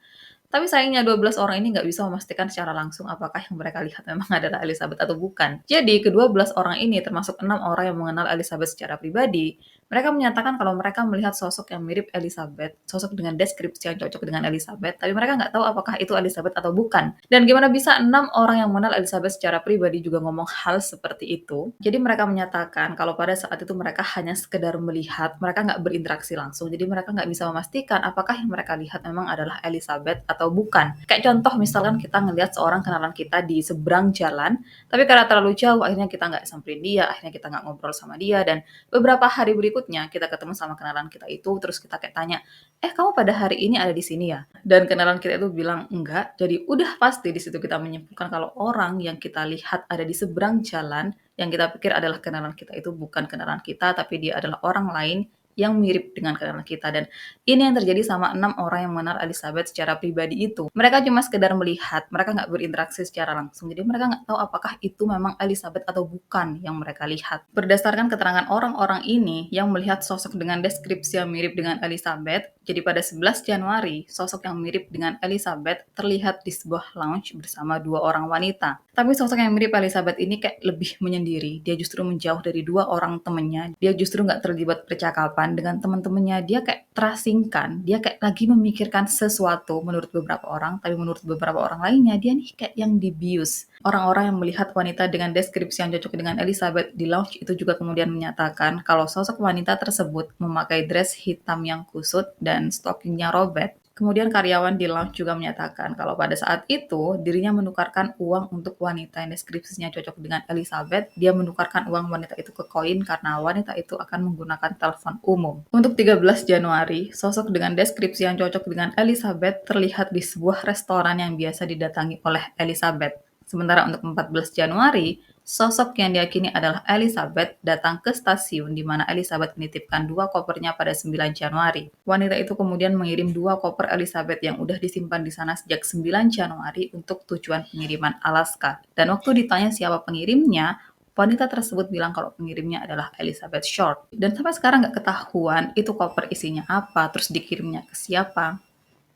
Tapi sayangnya 12 orang ini nggak bisa memastikan secara langsung apakah yang mereka lihat memang adalah Elizabeth atau bukan. Jadi, ke-12 orang ini termasuk 6 orang yang mengenal Elizabeth secara pribadi, mereka menyatakan kalau mereka melihat sosok yang mirip Elizabeth, sosok dengan deskripsi yang cocok dengan Elizabeth, tapi mereka nggak tahu apakah itu Elizabeth atau bukan. Dan gimana bisa 6 orang yang mengenal Elizabeth secara pribadi juga ngomong hal seperti itu? Jadi mereka menyatakan kalau pada saat itu mereka hanya sekedar melihat, mereka nggak berinteraksi langsung. Jadi mereka nggak bisa memastikan apakah yang mereka lihat memang adalah Elizabeth atau bukan. Kayak contoh misalkan kita ngelihat seorang kenalan kita di seberang jalan, tapi karena terlalu jauh akhirnya kita nggak samperin dia, akhirnya kita nggak ngobrol sama dia, dan beberapa hari berikutnya kita ketemu sama kenalan kita itu, terus kita kayak tanya, kamu pada hari ini ada di sini ya? Dan kenalan kita itu bilang enggak, jadi udah pasti di situ kita menyimpulkan kalau orang yang kita lihat ada di seberang jalan, yang kita pikir adalah kenalan kita itu bukan kenalan kita, tapi dia adalah orang lain yang mirip dengan kenalan kita. Dan ini yang terjadi sama 6 orang yang mengenal Elizabeth secara pribadi itu. Mereka cuma sekedar melihat, mereka nggak berinteraksi secara langsung. Jadi mereka nggak tahu apakah itu memang Elizabeth atau bukan yang mereka lihat. Berdasarkan keterangan orang-orang ini yang melihat sosok dengan deskripsi yang mirip dengan Elizabeth, jadi pada 11 Januari, sosok yang mirip dengan Elizabeth terlihat di sebuah lounge bersama 2 orang wanita. Tapi sosok yang mirip Elizabeth ini kayak lebih menyendiri. Dia justru menjauh dari 2 orang temennya. Dia justru nggak terlibat percakapan dengan teman-temannya. Dia kayak terasingkan. Dia kayak lagi memikirkan sesuatu menurut beberapa orang. Tapi menurut beberapa orang lainnya, dia nih kayak yang dibius. Orang-orang yang melihat wanita dengan deskripsi yang cocok dengan Elizabeth di lounge itu juga kemudian menyatakan kalau sosok wanita tersebut memakai dress hitam yang kusut dan stockingnya robek. Kemudian karyawan di lounge juga menyatakan kalau pada saat itu dirinya menukarkan uang untuk wanita yang deskripsinya cocok dengan Elizabeth, dia menukarkan uang wanita itu ke koin karena wanita itu akan menggunakan telepon umum. Untuk 13 Januari, sosok dengan deskripsi yang cocok dengan Elizabeth terlihat di sebuah restoran yang biasa didatangi oleh Elizabeth. Sementara untuk 14 Januari, sosok yang diyakini adalah Elizabeth datang ke stasiun di mana Elizabeth menitipkan 2 kopernya pada 9 Januari. Wanita itu kemudian mengirim 2 koper Elizabeth yang udah disimpan di sana sejak 9 Januari untuk tujuan pengiriman Alaska. Dan waktu ditanya siapa pengirimnya, wanita tersebut bilang kalau pengirimnya adalah Elizabeth Short. Dan sampai sekarang nggak ketahuan itu koper isinya apa, terus dikirimnya ke siapa.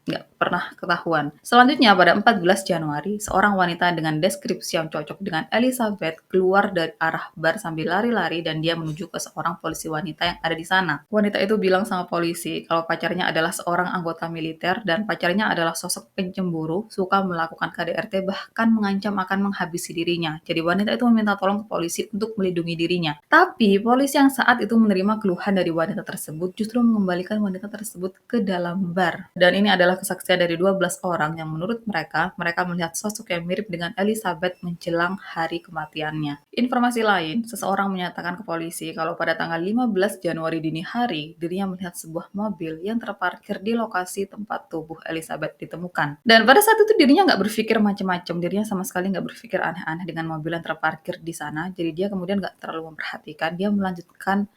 Nggak pernah ketahuan. Selanjutnya pada 14 Januari, seorang wanita dengan deskripsi yang cocok dengan Elizabeth keluar dari arah bar sambil lari-lari dan dia menuju ke seorang polisi wanita yang ada di sana. Wanita itu bilang sama polisi kalau pacarnya adalah seorang anggota militer dan pacarnya adalah sosok pencemburu, suka melakukan KDRT bahkan mengancam akan menghabisi dirinya. Jadi wanita itu meminta tolong ke polisi untuk melindungi dirinya. Tapi polisi yang saat itu menerima keluhan dari wanita tersebut justru mengembalikan wanita tersebut ke dalam bar. Dan ini adalah kesaksian dari 12 orang yang menurut mereka melihat sosok yang mirip dengan Elizabeth menjelang hari kematiannya. Informasi lain, seseorang menyatakan ke polisi kalau pada tanggal 15 Januari dini hari, dirinya melihat sebuah mobil yang terparkir di lokasi tempat tubuh Elizabeth ditemukan. Dan pada saat itu dirinya nggak berpikir macam-macam, dirinya sama sekali nggak berpikir aneh-aneh dengan mobil yang terparkir di sana, jadi dia kemudian nggak terlalu memperhatikan, dia melanjutkan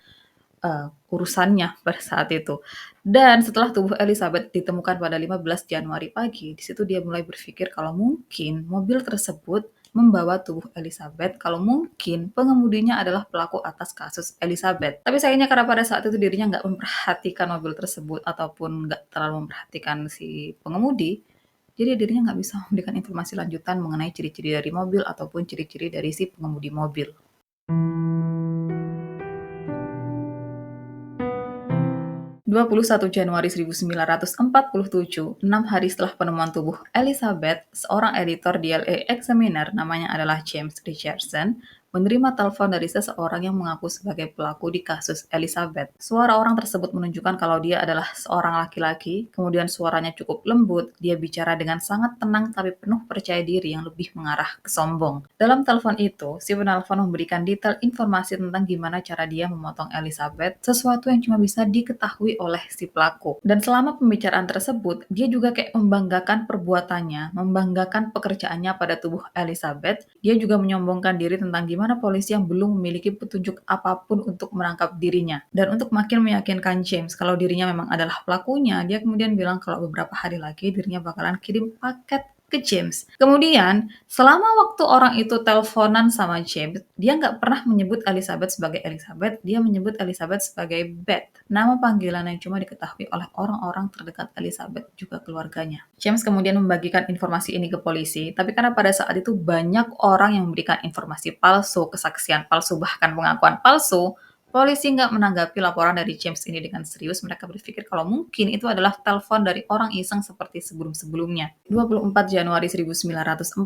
urusannya pada saat itu. Dan setelah tubuh Elizabeth ditemukan pada 15 Januari pagi, di situ dia mulai berpikir kalau mungkin mobil tersebut membawa tubuh Elizabeth, kalau mungkin pengemudinya adalah pelaku atas kasus Elizabeth. Tapi sayangnya karena pada saat itu dirinya nggak memperhatikan mobil tersebut ataupun nggak terlalu memperhatikan si pengemudi, jadi dirinya nggak bisa memberikan informasi lanjutan mengenai ciri-ciri dari mobil ataupun ciri-ciri dari si pengemudi mobil. 21 Januari 1947, 6 hari setelah penemuan tubuh Elizabeth, seorang editor di LA Examiner namanya adalah James Richardson, menerima telepon dari seseorang yang mengaku sebagai pelaku di kasus Elizabeth. Suara orang tersebut menunjukkan kalau dia adalah seorang laki-laki, kemudian suaranya cukup lembut, dia bicara dengan sangat tenang tapi penuh percaya diri yang lebih mengarah ke sombong. Dalam telepon itu, si penelpon memberikan detail informasi tentang gimana cara dia memotong Elizabeth, sesuatu yang cuma bisa diketahui oleh si pelaku. Dan selama pembicaraan tersebut, dia juga kayak membanggakan perbuatannya, membanggakan pekerjaannya pada tubuh Elizabeth. Dia juga menyombongkan diri tentang gimana polisi yang belum memiliki petunjuk apapun untuk menangkap dirinya. Dan untuk makin meyakinkan James kalau dirinya memang adalah pelakunya, dia kemudian bilang kalau beberapa hari lagi dirinya bakalan kirim paket ke James. Kemudian, selama waktu orang itu teleponan sama James, dia nggak pernah menyebut Elizabeth sebagai Elizabeth, dia menyebut Elizabeth sebagai Beth, nama panggilan yang cuma diketahui oleh orang-orang terdekat Elizabeth juga keluarganya. James kemudian membagikan informasi ini ke polisi, tapi karena pada saat itu banyak orang yang memberikan informasi palsu, kesaksian palsu, bahkan pengakuan palsu, polisi nggak menanggapi laporan dari James ini dengan serius. Mereka berpikir kalau mungkin itu adalah telepon dari orang iseng seperti sebelum-sebelumnya. 24 Januari 1947,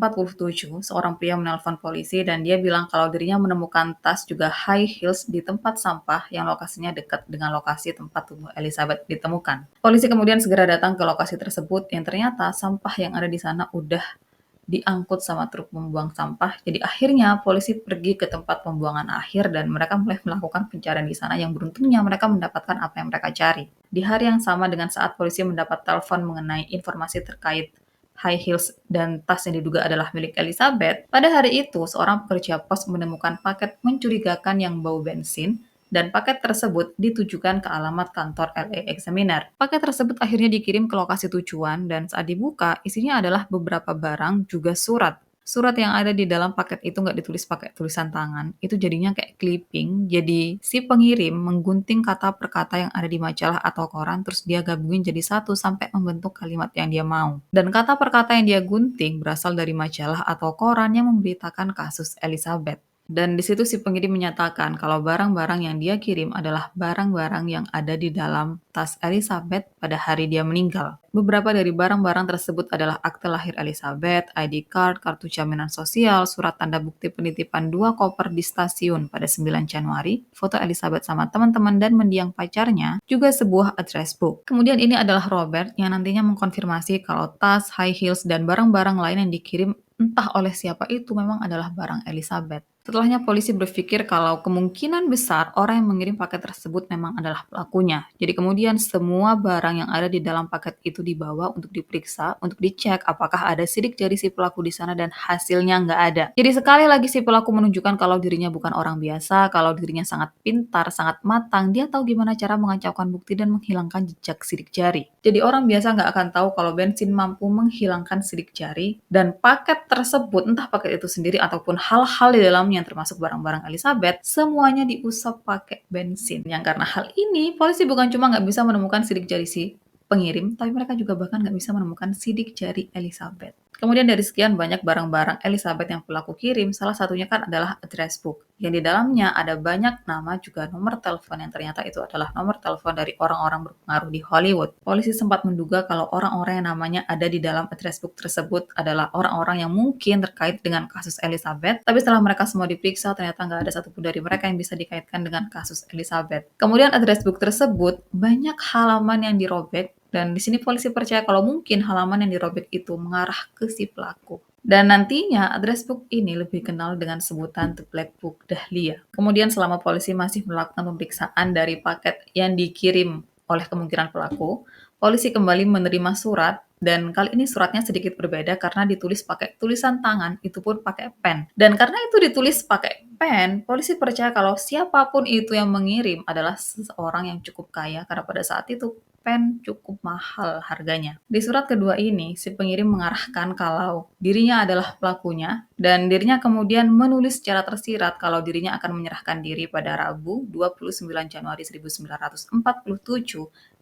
seorang pria menelpon polisi dan dia bilang kalau dirinya menemukan tas juga high heels di tempat sampah yang lokasinya dekat dengan lokasi tempat tubuh Elizabeth ditemukan. Polisi kemudian segera datang ke lokasi tersebut yang ternyata sampah yang ada di sana udah diangkut sama truk pembuang sampah. Jadi akhirnya polisi pergi ke tempat pembuangan akhir dan mereka mulai melakukan pencarian di sana yang beruntungnya mereka mendapatkan apa yang mereka cari. Di hari yang sama dengan saat polisi mendapat telepon mengenai informasi terkait high heels dan tas yang diduga adalah milik Elizabeth, pada hari itu seorang pekerja pos menemukan paket mencurigakan yang bau bensin dan paket tersebut ditujukan ke alamat kantor LA Examiner. Paket tersebut akhirnya dikirim ke lokasi tujuan dan saat dibuka, isinya adalah beberapa barang juga surat. Surat yang ada di dalam paket itu nggak ditulis pakai tulisan tangan, itu jadinya kayak clipping, jadi si pengirim menggunting kata per kata yang ada di majalah atau koran, terus dia gabungin jadi satu sampai membentuk kalimat yang dia mau. Dan kata per kata yang dia gunting berasal dari majalah atau koran yang memberitakan kasus Elizabeth. Dan di situ si pengirim menyatakan kalau barang-barang yang dia kirim adalah barang-barang yang ada di dalam tas Elizabeth pada hari dia meninggal. Beberapa dari barang-barang tersebut adalah akte lahir Elizabeth, ID card, kartu jaminan sosial, surat tanda bukti penitipan 2 koper di stasiun pada 9 Januari, foto Elizabeth sama teman-teman dan mendiang pacarnya, juga sebuah address book. Kemudian ini adalah Robert yang nantinya mengkonfirmasi kalau tas, high heels, dan barang-barang lain yang dikirim entah oleh siapa itu memang adalah barang Elizabeth. Setelahnya polisi berpikir kalau kemungkinan besar orang yang mengirim paket tersebut memang adalah pelakunya. Jadi kemudian semua barang yang ada di dalam paket itu dibawa untuk diperiksa, untuk dicek apakah ada sidik jari si pelaku di sana dan hasilnya nggak ada. Jadi sekali lagi si pelaku menunjukkan kalau dirinya bukan orang biasa, kalau dirinya sangat pintar, sangat matang, dia tahu gimana cara mengacaukan bukti dan menghilangkan jejak sidik jari. Jadi orang biasa nggak akan tahu kalau bensin mampu menghilangkan sidik jari dan paket tersebut, entah paket itu sendiri ataupun hal-hal di dalamnya yang termasuk barang-barang Elizabeth, semuanya diusap pakai bensin. Yang karena hal ini, polisi bukan cuma nggak bisa menemukan sidik jari si pengirim, tapi mereka juga bahkan nggak bisa menemukan sidik jari Elizabeth. Kemudian dari sekian banyak barang-barang Elizabeth yang pelaku kirim, salah satunya kan adalah address book. Yang di dalamnya ada banyak nama juga nomor telepon yang ternyata itu adalah nomor telepon dari orang-orang berpengaruh di Hollywood. Polisi sempat menduga kalau orang-orang yang namanya ada di dalam address book tersebut adalah orang-orang yang mungkin terkait dengan kasus Elizabeth, tapi setelah mereka semua diperiksa ternyata nggak ada satupun dari mereka yang bisa dikaitkan dengan kasus Elizabeth. Kemudian address book tersebut banyak halaman yang dirobek dan di sini polisi percaya kalau mungkin halaman yang dirobek itu mengarah ke si pelaku. Dan nantinya address book ini lebih kenal dengan sebutan The Black Book Dahlia. Kemudian selama polisi masih melakukan pemeriksaan dari paket yang dikirim oleh kemungkinan pelaku, polisi kembali menerima surat dan kali ini suratnya sedikit berbeda karena ditulis pakai tulisan tangan, itu pun pakai pen. Dan karena itu ditulis pakai pen, polisi percaya kalau siapapun itu yang mengirim adalah seseorang yang cukup kaya karena pada saat itu pen cukup mahal harganya. Di surat kedua ini, si pengirim mengarahkan kalau dirinya adalah pelakunya dan dirinya kemudian menulis secara tersirat kalau dirinya akan menyerahkan diri pada Rabu 29 Januari 1947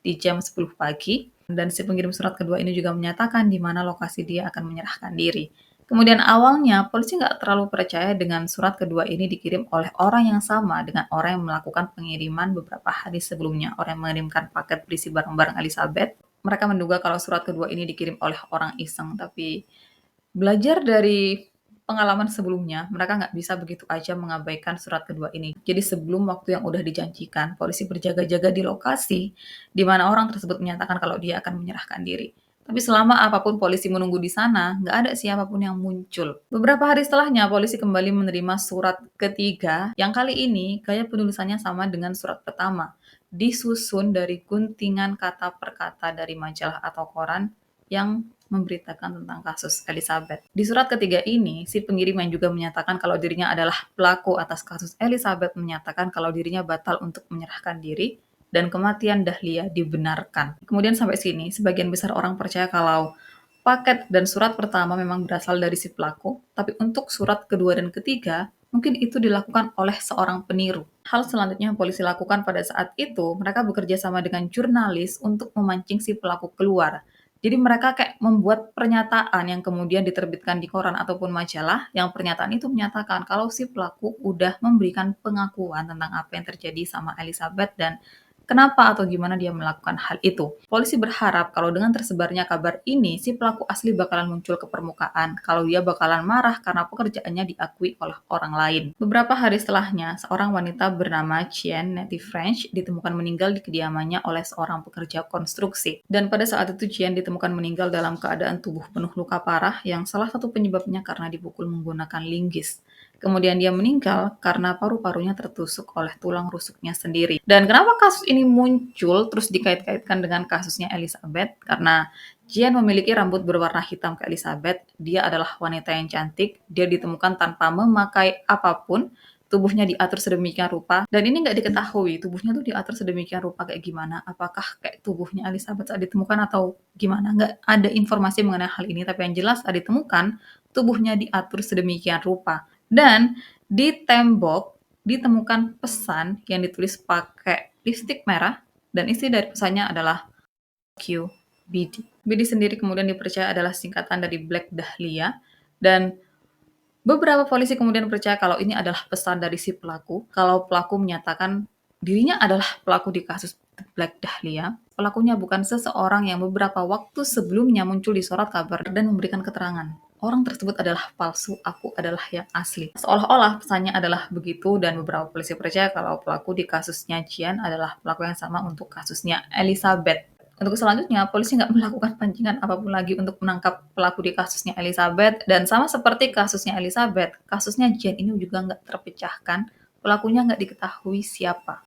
di jam 10 pagi. Dan si pengirim surat kedua ini juga menyatakan di mana lokasi dia akan menyerahkan diri. Kemudian awalnya polisi nggak terlalu percaya dengan surat kedua ini dikirim oleh orang yang sama dengan orang yang melakukan pengiriman beberapa hari sebelumnya. Orang yang mengirimkan paket berisi barang-barang Elizabeth. Mereka menduga kalau surat kedua ini dikirim oleh orang iseng, tapi belajar dari pengalaman sebelumnya, mereka nggak bisa begitu aja mengabaikan surat kedua ini. Jadi sebelum waktu yang udah dijanjikan, polisi berjaga-jaga di lokasi di mana orang tersebut menyatakan kalau dia akan menyerahkan diri. Tapi selama apapun polisi menunggu di sana, nggak ada siapapun yang muncul. Beberapa hari setelahnya, polisi kembali menerima surat ketiga, yang kali ini gaya penulisannya sama dengan surat pertama. Disusun dari guntingan kata per kata dari majalah atau koran yang memberitakan tentang kasus Elizabeth. Di surat ketiga ini, si pengirim yang juga menyatakan kalau dirinya adalah pelaku atas kasus Elizabeth menyatakan kalau dirinya batal untuk menyerahkan diri dan kematian Dahlia dibenarkan. Kemudian sampai sini, sebagian besar orang percaya kalau paket dan surat pertama memang berasal dari si pelaku, tapi untuk surat kedua dan ketiga, mungkin itu dilakukan oleh seorang peniru. Hal selanjutnya yang polisi lakukan pada saat itu, mereka bekerja sama dengan jurnalis untuk memancing si pelaku keluar. Jadi mereka kayak membuat pernyataan yang kemudian diterbitkan di koran ataupun majalah, yang pernyataan itu menyatakan kalau si pelaku udah memberikan pengakuan tentang apa yang terjadi sama Elizabeth dan kenapa atau gimana dia melakukan hal itu. Polisi berharap kalau dengan tersebarnya kabar ini, si pelaku asli bakalan muncul ke permukaan, kalau dia bakalan marah karena pekerjaannya diakui oleh orang lain. Beberapa hari setelahnya, seorang wanita bernama Chien, native French, ditemukan meninggal di kediamannya oleh seorang pekerja konstruksi. Dan pada saat itu Chien ditemukan meninggal dalam keadaan tubuh penuh luka parah yang salah satu penyebabnya karena dipukul menggunakan linggis. Kemudian dia meninggal karena paru-parunya tertusuk oleh tulang rusuknya sendiri. Dan kenapa kasus ini muncul terus dikait-kaitkan dengan kasusnya Elizabeth? Karena Jian memiliki rambut berwarna hitam ke Elizabeth. Dia adalah wanita yang cantik. Dia ditemukan tanpa memakai apapun. Tubuhnya diatur sedemikian rupa. Dan ini nggak diketahui tubuhnya tuh diatur sedemikian rupa kayak gimana. Apakah kayak tubuhnya Elizabeth saat ditemukan atau gimana? Nggak ada informasi mengenai hal ini. Tapi yang jelas saat ditemukan, tubuhnya diatur sedemikian rupa. Dan di tembok ditemukan pesan yang ditulis pakai lipstik merah dan isi dari pesannya adalah QBD. BD sendiri kemudian dipercaya adalah singkatan dari Black Dahlia dan Beberapa polisi kemudian percaya kalau ini adalah pesan dari si pelaku, kalau pelaku menyatakan dirinya adalah pelaku di kasus The Black Dahlia. Pelakunya bukan seseorang yang beberapa waktu sebelumnya muncul di surat kabar dan memberikan keterangan. Orang tersebut adalah palsu, aku adalah yang asli. Seolah-olah pesannya adalah begitu dan beberapa polisi percaya kalau pelaku di kasusnya Jian adalah pelaku yang sama untuk kasusnya Elizabeth. Untuk selanjutnya, polisi nggak melakukan pancingan apapun lagi untuk menangkap pelaku di kasusnya Elizabeth, dan sama seperti kasusnya Elizabeth, kasusnya Jane ini juga nggak terpecahkan, pelakunya nggak diketahui siapa.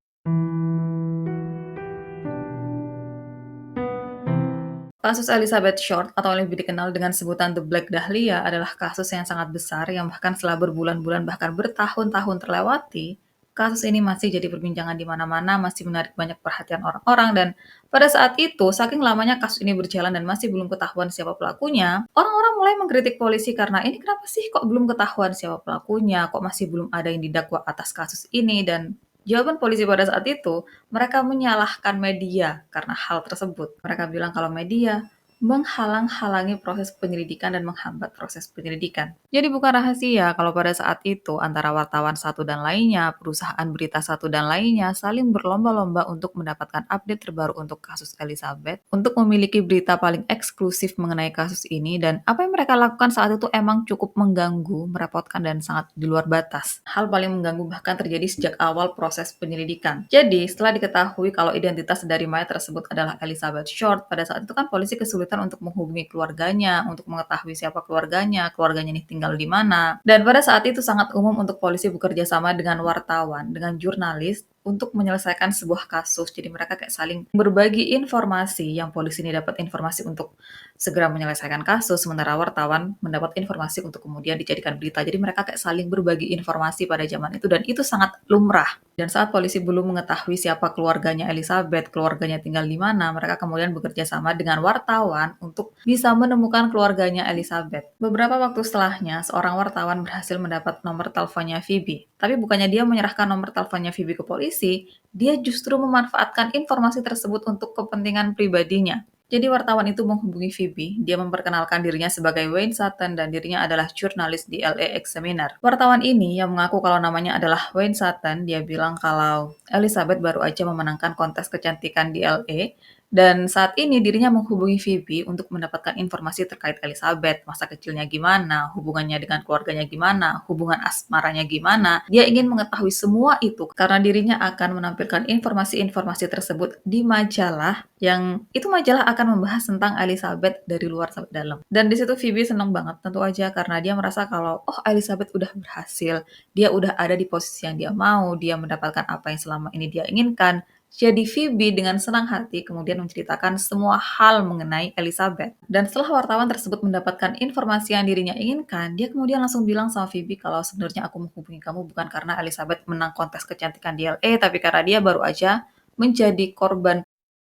Kasus Elizabeth Short atau lebih dikenal dengan sebutan The Black Dahlia adalah kasus yang sangat besar yang bahkan setelah berbulan-bulan bahkan bertahun-tahun terlewati, kasus ini masih jadi perbincangan di mana-mana, masih menarik banyak perhatian orang-orang dan pada saat itu, saking lamanya kasus ini berjalan dan masih belum ketahuan siapa pelakunya, orang-orang mulai mengkritik polisi karena ini kenapa sih kok belum ketahuan siapa pelakunya, kok masih belum ada yang didakwa atas kasus ini dan jawaban polisi pada saat itu, mereka menyalahkan media karena hal tersebut. Mereka bilang kalau media menghalang-halangi proses penyelidikan dan menghambat proses penyelidikan. Jadi bukan rahasia kalau pada saat itu antara wartawan satu dan lainnya, perusahaan berita satu dan lainnya saling berlomba-lomba untuk mendapatkan update terbaru untuk kasus Elizabeth, untuk memiliki berita paling eksklusif mengenai kasus ini dan apa yang mereka lakukan saat itu emang cukup mengganggu, merepotkan dan sangat di luar batas. Hal paling mengganggu bahkan terjadi sejak awal proses penyelidikan. Jadi setelah diketahui kalau identitas dari mayat tersebut adalah Elizabeth Short, pada saat itu kan polisi kesulitan untuk menghubungi keluarganya, untuk mengetahui siapa keluarganya ini tinggal di mana. Dan pada saat itu sangat umum untuk polisi bekerja sama dengan wartawan, dengan jurnalis untuk menyelesaikan sebuah kasus. Jadi mereka kayak saling berbagi informasi, yang polisi ini dapat informasi untuk segera menyelesaikan kasus, sementara wartawan mendapat informasi untuk kemudian dijadikan berita. Jadi mereka kayak saling berbagi informasi pada zaman itu dan itu sangat lumrah. Dan saat polisi belum mengetahui siapa keluarganya Elizabeth, keluarganya tinggal di mana, mereka kemudian bekerja sama dengan wartawan untuk bisa menemukan keluarganya Elizabeth. Beberapa waktu setelahnya, seorang wartawan berhasil mendapat nomor teleponnya Phoebe. Tapi bukannya dia menyerahkan nomor teleponnya Phoebe ke polisi, dia justru memanfaatkan informasi tersebut untuk kepentingan pribadinya. Jadi wartawan itu menghubungi Phoebe, dia memperkenalkan dirinya sebagai Wayne Sutton dan dirinya adalah jurnalis di LA Examiner. Wartawan ini yang mengaku kalau namanya adalah Wayne Sutton, dia bilang kalau Elizabeth baru aja memenangkan kontes kecantikan di LA dan saat ini dirinya menghubungi Phoebe untuk mendapatkan informasi terkait Elizabeth, masa kecilnya gimana, hubungannya dengan keluarganya gimana, hubungan asmaranya gimana. Dia ingin mengetahui semua itu karena dirinya akan menampilkan informasi-informasi tersebut di majalah yang itu majalah akan membahas tentang Elizabeth dari luar sampai dalam. Dan di situ Phoebe seneng banget tentu aja karena dia merasa kalau oh Elizabeth udah berhasil, dia udah ada di posisi yang dia mau, dia mendapatkan apa yang selama ini dia inginkan. Jadi Phoebe dengan senang hati kemudian menceritakan semua hal mengenai Elizabeth. Dan setelah wartawan tersebut mendapatkan informasi yang dirinya inginkan, dia kemudian langsung bilang sama Phoebe kalau sebenarnya aku menghubungi kamu bukan karena Elizabeth menang kontes kecantikan di LA, tapi karena dia baru aja menjadi korban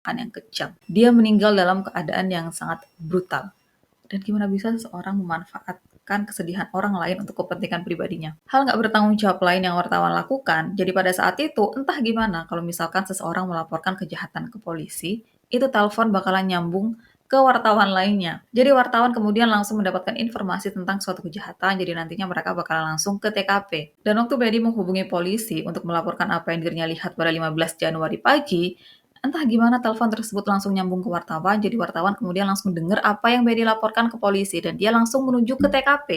yang kejam. Dia meninggal dalam keadaan yang sangat brutal. Dan gimana bisa seseorang memanfaatkan kesedihan orang lain untuk kepentingan pribadinya? Hal nggak bertanggung jawab lain yang wartawan lakukan, jadi pada saat itu entah gimana kalau misalkan seseorang melaporkan kejahatan ke polisi, itu telepon bakalan nyambung ke wartawan lainnya. Jadi wartawan kemudian langsung mendapatkan informasi tentang suatu kejahatan, jadi nantinya mereka bakalan langsung ke TKP. Dan waktu Betty menghubungi polisi untuk melaporkan apa yang dirinya lihat pada 15 Januari pagi, entah gimana telepon tersebut langsung nyambung ke wartawan, jadi wartawan kemudian langsung dengar apa yang Betty laporkan ke polisi dan dia langsung menuju ke TKP.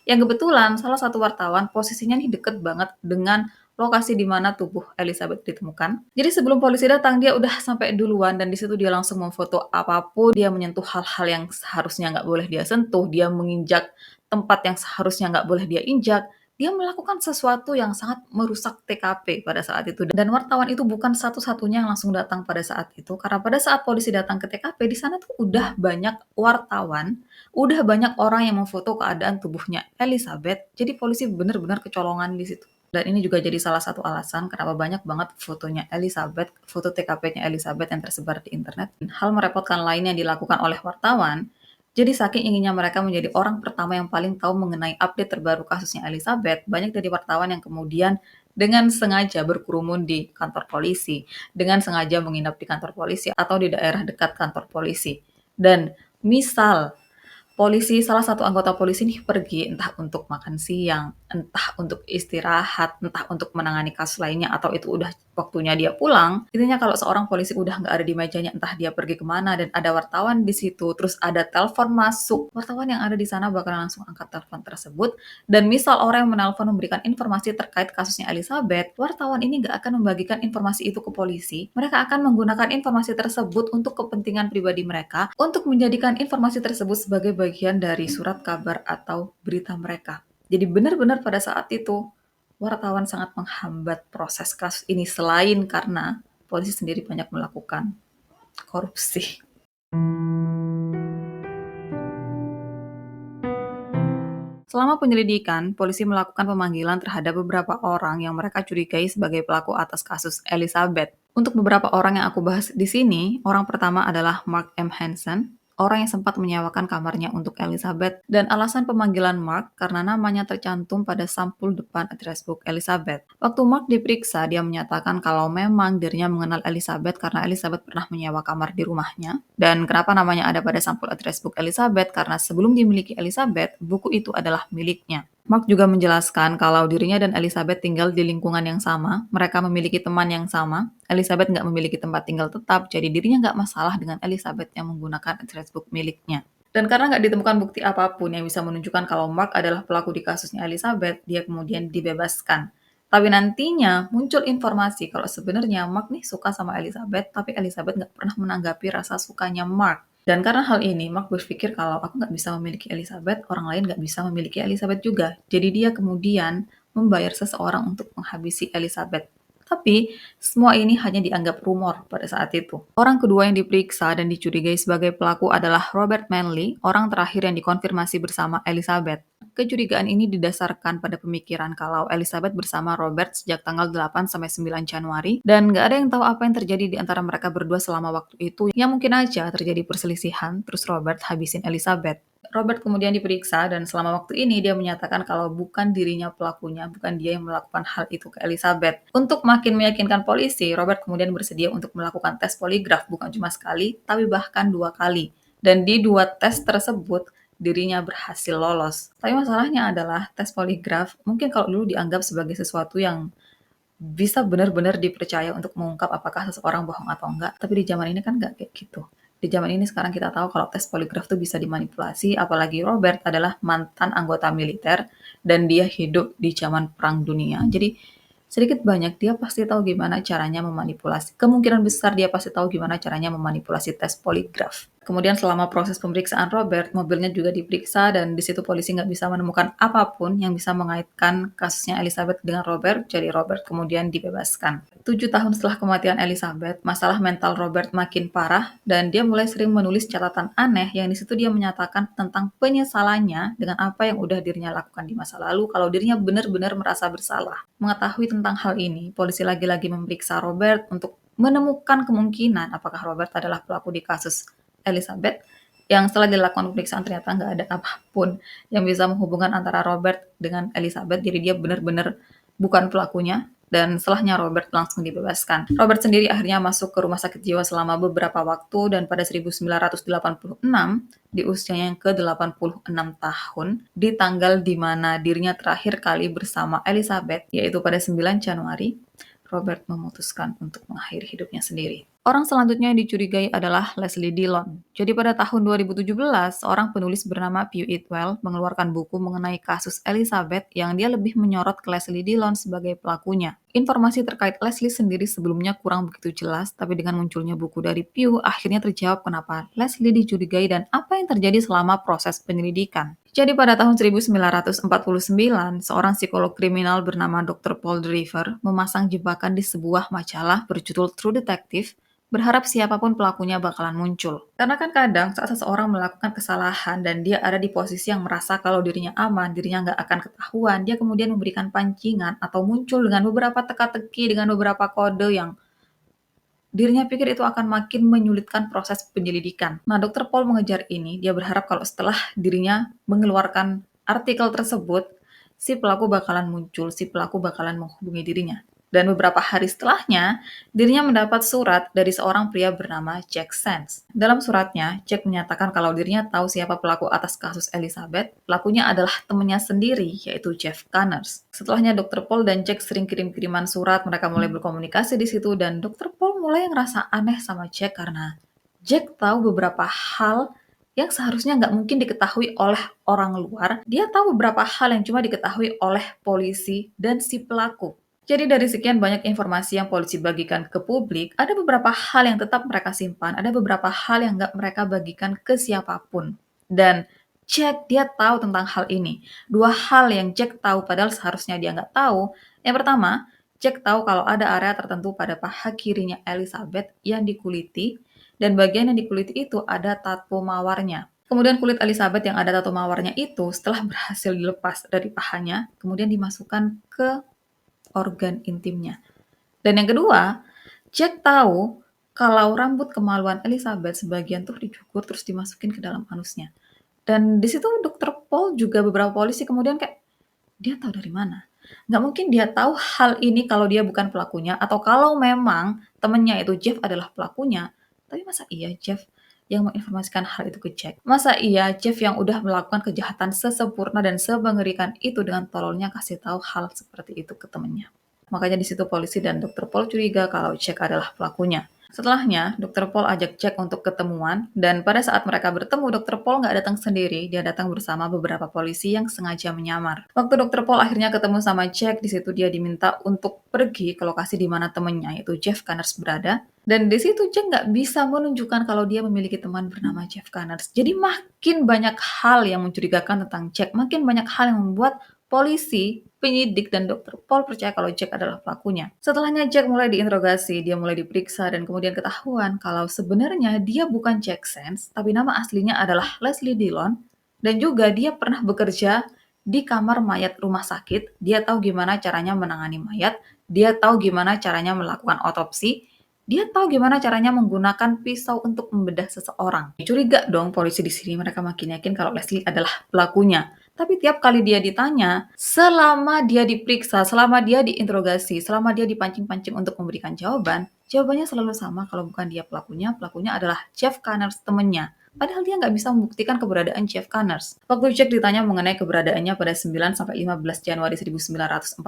Yang kebetulan salah satu wartawan posisinya nih deket banget dengan lokasi di mana tubuh Elizabeth ditemukan. Jadi sebelum polisi datang dia udah sampai duluan dan di situ dia langsung memfoto apapun, dia menyentuh hal-hal yang seharusnya nggak boleh dia sentuh, dia menginjak tempat yang seharusnya nggak boleh dia injak, dia melakukan sesuatu yang sangat merusak TKP pada saat itu dan wartawan itu bukan satu-satunya yang langsung datang pada saat itu, karena pada saat polisi datang ke TKP di sana tuh udah banyak wartawan, udah banyak orang yang memfoto keadaan tubuhnya Elizabeth, jadi polisi benar-benar kecolongan di situ. Dan ini juga jadi salah satu alasan kenapa banyak banget fotonya Elizabeth, foto TKP-nya Elizabeth yang tersebar di internet. Hal merepotkan lain yang dilakukan oleh wartawan, jadi saking inginnya mereka menjadi orang pertama yang paling tahu mengenai update terbaru kasusnya Elizabeth, banyak dari wartawan yang kemudian dengan sengaja berkerumun di kantor polisi, dengan sengaja menginap di kantor polisi atau di daerah dekat kantor polisi. Dan misal salah satu anggota polisi nih pergi entah untuk makan siang, entah untuk istirahat, entah untuk menangani kasus lainnya atau itu udah waktunya dia pulang. Intinya kalau seorang polisi udah nggak ada di mejanya, entah dia pergi kemana dan ada wartawan di situ, terus ada telepon masuk, wartawan yang ada di sana bakal langsung angkat telepon tersebut. Dan misal orang yang menelpon memberikan informasi terkait kasusnya Elizabeth, wartawan ini nggak akan membagikan informasi itu ke polisi. Mereka akan menggunakan informasi tersebut untuk kepentingan pribadi mereka, untuk menjadikan informasi tersebut sebagai bagian dari surat kabar atau berita mereka. Jadi benar-benar pada saat itu, wartawan sangat menghambat proses kasus ini selain karena polisi sendiri banyak melakukan korupsi. Selama penyelidikan, polisi melakukan pemanggilan terhadap beberapa orang yang mereka curigai sebagai pelaku atas kasus Elizabeth. Untuk beberapa orang yang aku bahas di sini, orang pertama adalah Mark M. Hansen, orang yang sempat menyewakan kamarnya untuk Elizabeth, dan alasan pemanggilan Mark karena namanya tercantum pada sampul depan address book Elizabeth. Waktu Mark diperiksa, dia menyatakan kalau memang dirinya mengenal Elizabeth karena Elizabeth pernah menyewa kamar di rumahnya. Dan kenapa namanya ada pada sampul address book Elizabeth? Karena sebelum dimiliki Elizabeth, buku itu adalah miliknya. Mark juga menjelaskan kalau dirinya dan Elizabeth tinggal di lingkungan yang sama, mereka memiliki teman yang sama, Elizabeth nggak memiliki tempat tinggal tetap, jadi dirinya nggak masalah dengan Elizabeth yang menggunakan address book miliknya. Dan karena nggak ditemukan bukti apapun yang bisa menunjukkan kalau Mark adalah pelaku di kasusnya Elizabeth, dia kemudian dibebaskan. Tapi nantinya muncul informasi kalau sebenarnya Mark nih suka sama Elizabeth, tapi Elizabeth nggak pernah menanggapi rasa sukanya Mark. Dan karena hal ini, Mark berpikir kalau aku nggak bisa memiliki Elizabeth, orang lain nggak bisa memiliki Elizabeth juga. Jadi dia kemudian membayar seseorang untuk menghabisi Elizabeth. Tapi, semua ini hanya dianggap rumor pada saat itu. Orang kedua yang diperiksa dan dicurigai sebagai pelaku adalah Robert Manley, orang terakhir yang dikonfirmasi bersama Elizabeth. Kecurigaan ini didasarkan pada pemikiran kalau Elizabeth bersama Robert sejak tanggal 8 sampai 9 Januari, dan nggak ada yang tahu apa yang terjadi di antara mereka berdua selama waktu itu, yang mungkin aja terjadi perselisihan, terus Robert habisin Elizabeth. Robert kemudian diperiksa dan selama waktu ini dia menyatakan kalau bukan dirinya pelakunya, bukan dia yang melakukan hal itu ke Elizabeth. Untuk makin meyakinkan polisi, Robert kemudian bersedia untuk melakukan tes poligraf bukan cuma sekali, tapi bahkan 2 kali. Dan di 2 tes tersebut, dirinya berhasil lolos. Tapi masalahnya adalah tes poligraf mungkin kalau dulu dianggap sebagai sesuatu yang bisa benar-benar dipercaya untuk mengungkap apakah seseorang bohong atau enggak. Tapi di zaman ini kan nggak kayak gitu. Di zaman ini sekarang kita tahu kalau tes poligraf tuh bisa dimanipulasi, apalagi Robert adalah mantan anggota militer dan dia hidup di zaman Perang Dunia. Jadi sedikit banyak dia pasti tahu gimana caranya memanipulasi. Kemungkinan besar dia pasti tahu gimana caranya memanipulasi tes poligraf. Kemudian selama proses pemeriksaan Robert, mobilnya juga diperiksa dan di situ polisi nggak bisa menemukan apapun yang bisa mengaitkan kasusnya Elizabeth dengan Robert, jadi Robert kemudian dibebaskan. 7 tahun setelah kematian Elizabeth, masalah mental Robert makin parah dan dia mulai sering menulis catatan aneh yang di situ dia menyatakan tentang penyesalannya dengan apa yang udah dirinya lakukan di masa lalu kalau dirinya benar-benar merasa bersalah. Mengetahui tentang hal ini, polisi lagi-lagi memeriksa Robert untuk menemukan kemungkinan apakah Robert adalah pelaku di kasus Elizabeth, yang setelah dilakukan pemeriksaan ternyata nggak ada apapun yang bisa menghubungkan antara Robert dengan Elizabeth, jadi dia benar-benar bukan pelakunya, dan setelahnya Robert langsung dibebaskan. Robert sendiri akhirnya masuk ke rumah sakit jiwa selama beberapa waktu dan pada 1986, di usianya yang ke-86 tahun, di tanggal di mana dirinya terakhir kali bersama Elizabeth, yaitu pada 9 Januari, Robert memutuskan untuk mengakhiri hidupnya sendiri. Orang selanjutnya yang dicurigai adalah Leslie Dillon. Jadi pada tahun 2017, seorang penulis bernama Pew Itwell mengeluarkan buku mengenai kasus Elizabeth yang dia lebih menyorot ke Leslie Dillon sebagai pelakunya. Informasi terkait Leslie sendiri sebelumnya kurang begitu jelas, tapi dengan munculnya buku dari Pew, akhirnya terjawab kenapa Leslie dicurigai dan apa yang terjadi selama proses penyelidikan. Jadi pada tahun 1949, seorang psikolog kriminal bernama Dr. Paul Driver memasang jebakan di sebuah majalah berjudul True Detective, berharap siapapun pelakunya bakalan muncul. Karena kan kadang saat seseorang melakukan kesalahan dan dia ada di posisi yang merasa kalau dirinya aman, dirinya nggak akan ketahuan, dia kemudian memberikan pancingan atau muncul dengan beberapa teka-teki, dengan beberapa kode yang dirinya pikir itu akan makin menyulitkan proses penyelidikan. Nah, Dr. Paul mengejar ini, dia berharap kalau setelah dirinya mengeluarkan artikel tersebut, si pelaku bakalan muncul, si pelaku bakalan menghubungi dirinya. Dan beberapa hari setelahnya, dirinya mendapat surat dari seorang pria bernama Jack Sands. Dalam suratnya, Jack menyatakan kalau dirinya tahu siapa pelaku atas kasus Elizabeth. Pelakunya adalah temannya sendiri, yaitu Jeff Connors. Setelahnya Dr. Paul dan Jack sering kirim-kiriman surat, mereka mulai berkomunikasi di situ, dan Dr. Paul mulai ngerasa aneh sama Jack karena Jack tahu beberapa hal yang seharusnya nggak mungkin diketahui oleh orang luar. Dia tahu beberapa hal yang cuma diketahui oleh polisi dan si pelaku. Jadi dari sekian banyak informasi yang polisi bagikan ke publik, ada beberapa hal yang tetap mereka simpan, ada beberapa hal yang nggak mereka bagikan ke siapapun. Dan Jack, dia tahu tentang hal ini. Dua hal yang Jack tahu padahal seharusnya dia nggak tahu. Yang pertama, Jack tahu kalau ada area tertentu pada paha kirinya Elizabeth yang dikuliti, dan bagian yang dikuliti itu ada tato mawarnya. Kemudian kulit Elizabeth yang ada tato mawarnya itu setelah berhasil dilepas dari pahanya, kemudian dimasukkan ke organ intimnya. Dan yang kedua, Jack tahu kalau rambut kemaluan Elizabeth sebagian tuh dicukur terus dimasukin ke dalam anusnya. Dan di situ Dr. Paul juga beberapa polisi kemudian kayak, dia tahu dari mana? Nggak mungkin dia tahu hal ini kalau dia bukan pelakunya, atau kalau memang temennya itu Jeff adalah pelakunya. Tapi masa iya Jeff yang menginformasikan hal itu ke Jack? Masa iya Jeff yang udah melakukan kejahatan sesempurna dan semengerikan itu dengan tololnya kasih tahu hal seperti itu ke temennya? Makanya di situ polisi dan Dr. Paul curiga kalau Jack adalah pelakunya. Setelahnya, Dr. Paul ajak Jack untuk ketemuan, dan pada saat mereka bertemu, Dr. Paul nggak datang sendiri, dia datang bersama beberapa polisi yang sengaja menyamar. Waktu Dr. Paul akhirnya ketemu sama Jack, di situ dia diminta untuk pergi ke lokasi di mana temannya, yaitu Jeff Connors berada, dan di situ Jack nggak bisa menunjukkan kalau dia memiliki teman bernama Jeff Connors. Jadi makin banyak hal yang mencurigakan tentang Jack, makin banyak hal yang membuat polisi, penyidik, dan Dr. Paul percaya kalau Jack adalah pelakunya. Setelahnya Jack mulai diinterogasi, dia mulai diperiksa, dan kemudian ketahuan kalau sebenarnya dia bukan Jack Sands, tapi nama aslinya adalah Leslie Dillon, dan juga dia pernah bekerja di kamar mayat rumah sakit. Dia tahu gimana caranya menangani mayat, dia tahu gimana caranya melakukan otopsi, dia tahu gimana caranya menggunakan pisau untuk membedah seseorang. Curiga dong polisi di sini, mereka makin yakin kalau Leslie adalah pelakunya. Tapi tiap kali dia ditanya, selama dia diperiksa, selama dia diinterogasi, selama dia dipancing-pancing untuk memberikan jawaban, jawabannya selalu sama kalau bukan dia pelakunya adalah Jeff Connors temennya. Padahal dia nggak bisa membuktikan keberadaan Jeff Connors. Waktu Jack ditanya mengenai keberadaannya pada 9-15 Januari 1947,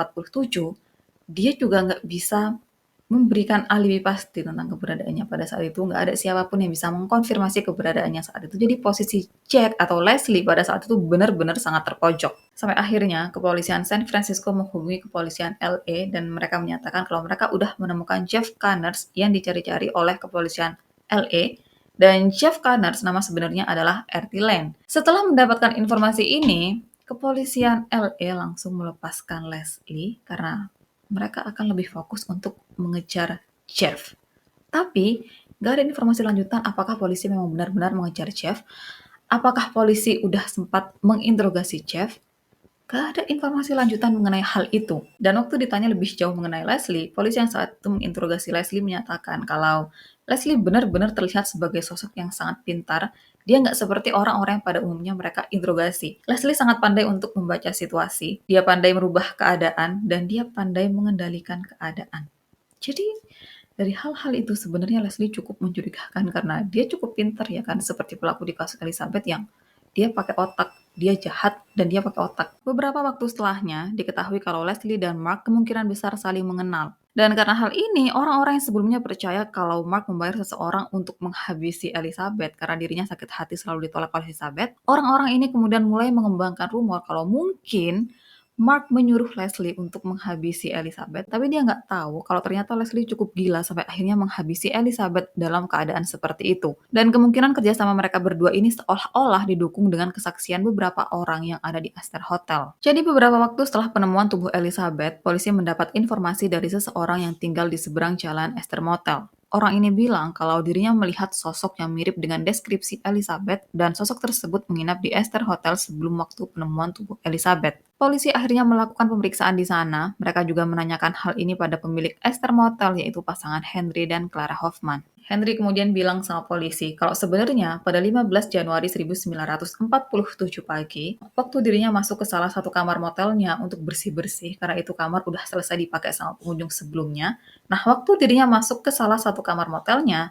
dia juga nggak bisa memberikan alibi pasti tentang keberadaannya pada saat itu. Nggak ada siapapun yang bisa mengkonfirmasi keberadaannya saat itu. Jadi posisi Jack atau Leslie pada saat itu benar-benar sangat terpojok. Sampai akhirnya kepolisian San Francisco menghubungi kepolisian LA dan mereka menyatakan kalau mereka udah menemukan Jeff Connors yang dicari-cari oleh kepolisian LA. Dan Jeff Connors nama sebenarnya adalah R.T. Lane. Setelah mendapatkan informasi ini, kepolisian LA langsung melepaskan Leslie karena mereka akan lebih fokus untuk mengejar Jeff. Tapi, nggak ada informasi lanjutan apakah polisi memang benar-benar mengejar Jeff, apakah polisi udah sempat menginterogasi Jeff. Gak ada informasi lanjutan mengenai hal itu. Dan waktu ditanya lebih jauh mengenai Leslie, polisi yang saat itu menginterogasi Leslie menyatakan kalau Leslie benar-benar terlihat sebagai sosok yang sangat pintar. Dia nggak seperti orang-orang yang pada umumnya mereka interogasi. Leslie sangat pandai untuk membaca situasi, dia pandai merubah keadaan, dan dia pandai mengendalikan keadaan. Jadi, dari hal-hal itu sebenarnya Leslie cukup mencurigakan karena dia cukup pintar ya kan, seperti pelaku di kasus Elizabeth yang dia pakai otak, dia jahat dan dia pakai otak. Beberapa waktu setelahnya, diketahui kalau Leslie dan Mark kemungkinan besar saling mengenal. Dan karena hal ini, orang-orang yang sebelumnya percaya kalau Mark membayar seseorang untuk menghabisi Elizabeth karena dirinya sakit hati selalu ditolak oleh Elizabeth, orang-orang ini kemudian mulai mengembangkan rumor kalau mungkin Mark menyuruh Leslie untuk menghabisi Elizabeth, tapi dia nggak tahu kalau ternyata Leslie cukup gila sampai akhirnya menghabisi Elizabeth dalam keadaan seperti itu. Dan kemungkinan kerjasama mereka berdua ini seolah-olah didukung dengan kesaksian beberapa orang yang ada di Astor Hotel. Jadi beberapa waktu setelah penemuan tubuh Elizabeth, polisi mendapat informasi dari seseorang yang tinggal di seberang jalan Astor Motel. Orang ini bilang kalau dirinya melihat sosok yang mirip dengan deskripsi Elizabeth dan sosok tersebut menginap di Astor Hotel sebelum waktu penemuan tubuh Elizabeth. Polisi akhirnya melakukan pemeriksaan di sana. Mereka juga menanyakan hal ini pada pemilik Astor Motel yaitu pasangan Henry dan Clara Hoffman. Henry kemudian bilang sama polisi kalau sebenarnya pada 15 Januari 1947 pagi, waktu dirinya masuk ke salah satu kamar motelnya untuk bersih-bersih karena itu kamar udah selesai dipakai sama pengunjung sebelumnya. Nah, waktu dirinya masuk ke salah satu kamar motelnya,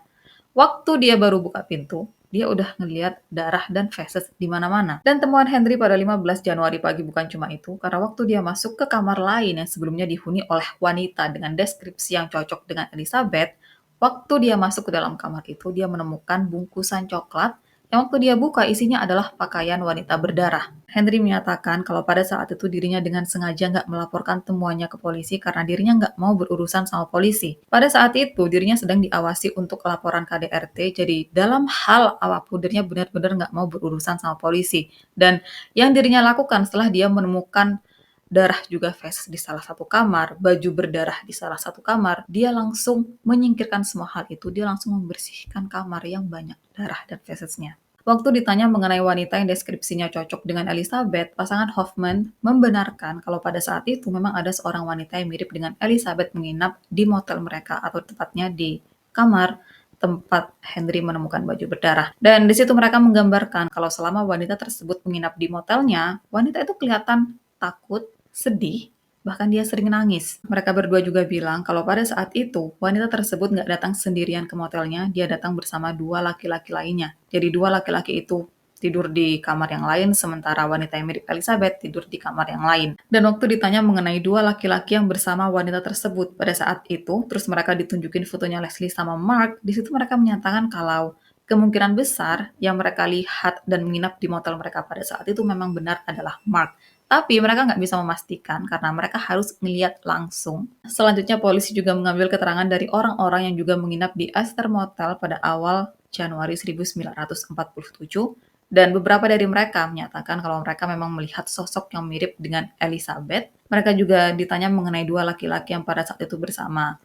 waktu dia baru buka pintu, dia udah ngeliat darah dan feses di mana-mana. Dan temuan Henry pada 15 Januari pagi bukan cuma itu, karena waktu dia masuk ke kamar lain yang sebelumnya dihuni oleh wanita dengan deskripsi yang cocok dengan Elizabeth, waktu dia masuk ke dalam kamar itu, dia menemukan bungkusan coklat yang waktu dia buka isinya adalah pakaian wanita berdarah. Henry menyatakan kalau pada saat itu dirinya dengan sengaja nggak melaporkan temuannya ke polisi karena dirinya nggak mau berurusan sama polisi. Pada saat itu dirinya sedang diawasi untuk laporan KDRT, jadi dalam hal apapun dirinya benar-benar nggak mau berurusan sama polisi. Dan yang dirinya lakukan setelah dia menemukan darah juga feses di salah satu kamar, baju berdarah di salah satu kamar, dia langsung menyingkirkan semua hal itu, dia langsung membersihkan kamar yang banyak darah dan fesesnya. Waktu ditanya mengenai wanita yang deskripsinya cocok dengan Elizabeth, pasangan Hoffman membenarkan kalau pada saat itu memang ada seorang wanita yang mirip dengan Elizabeth menginap di motel mereka atau tepatnya di kamar tempat Henry menemukan baju berdarah. Dan di situ mereka menggambarkan kalau selama wanita tersebut menginap di motelnya, wanita itu kelihatan takut, sedih, bahkan dia sering nangis. Mereka berdua juga bilang kalau pada saat itu, wanita tersebut nggak datang sendirian ke motelnya, dia datang bersama dua laki-laki lainnya. Jadi dua laki-laki itu tidur di kamar yang lain, sementara wanita yang mirip Elizabeth tidur di kamar yang lain. Dan waktu ditanya mengenai dua laki-laki yang bersama wanita tersebut pada saat itu, terus mereka ditunjukin fotonya Leslie sama Mark, di situ mereka menyatakan kalau kemungkinan besar yang mereka lihat dan menginap di motel mereka pada saat itu memang benar adalah Mark. Tapi mereka nggak bisa memastikan karena mereka harus melihat langsung. Selanjutnya polisi juga mengambil keterangan dari orang-orang yang juga menginap di Astor Motel pada awal Januari 1947 dan beberapa dari mereka menyatakan kalau mereka memang melihat sosok yang mirip dengan Elizabeth. Mereka juga ditanya mengenai dua laki-laki yang pada saat itu bersama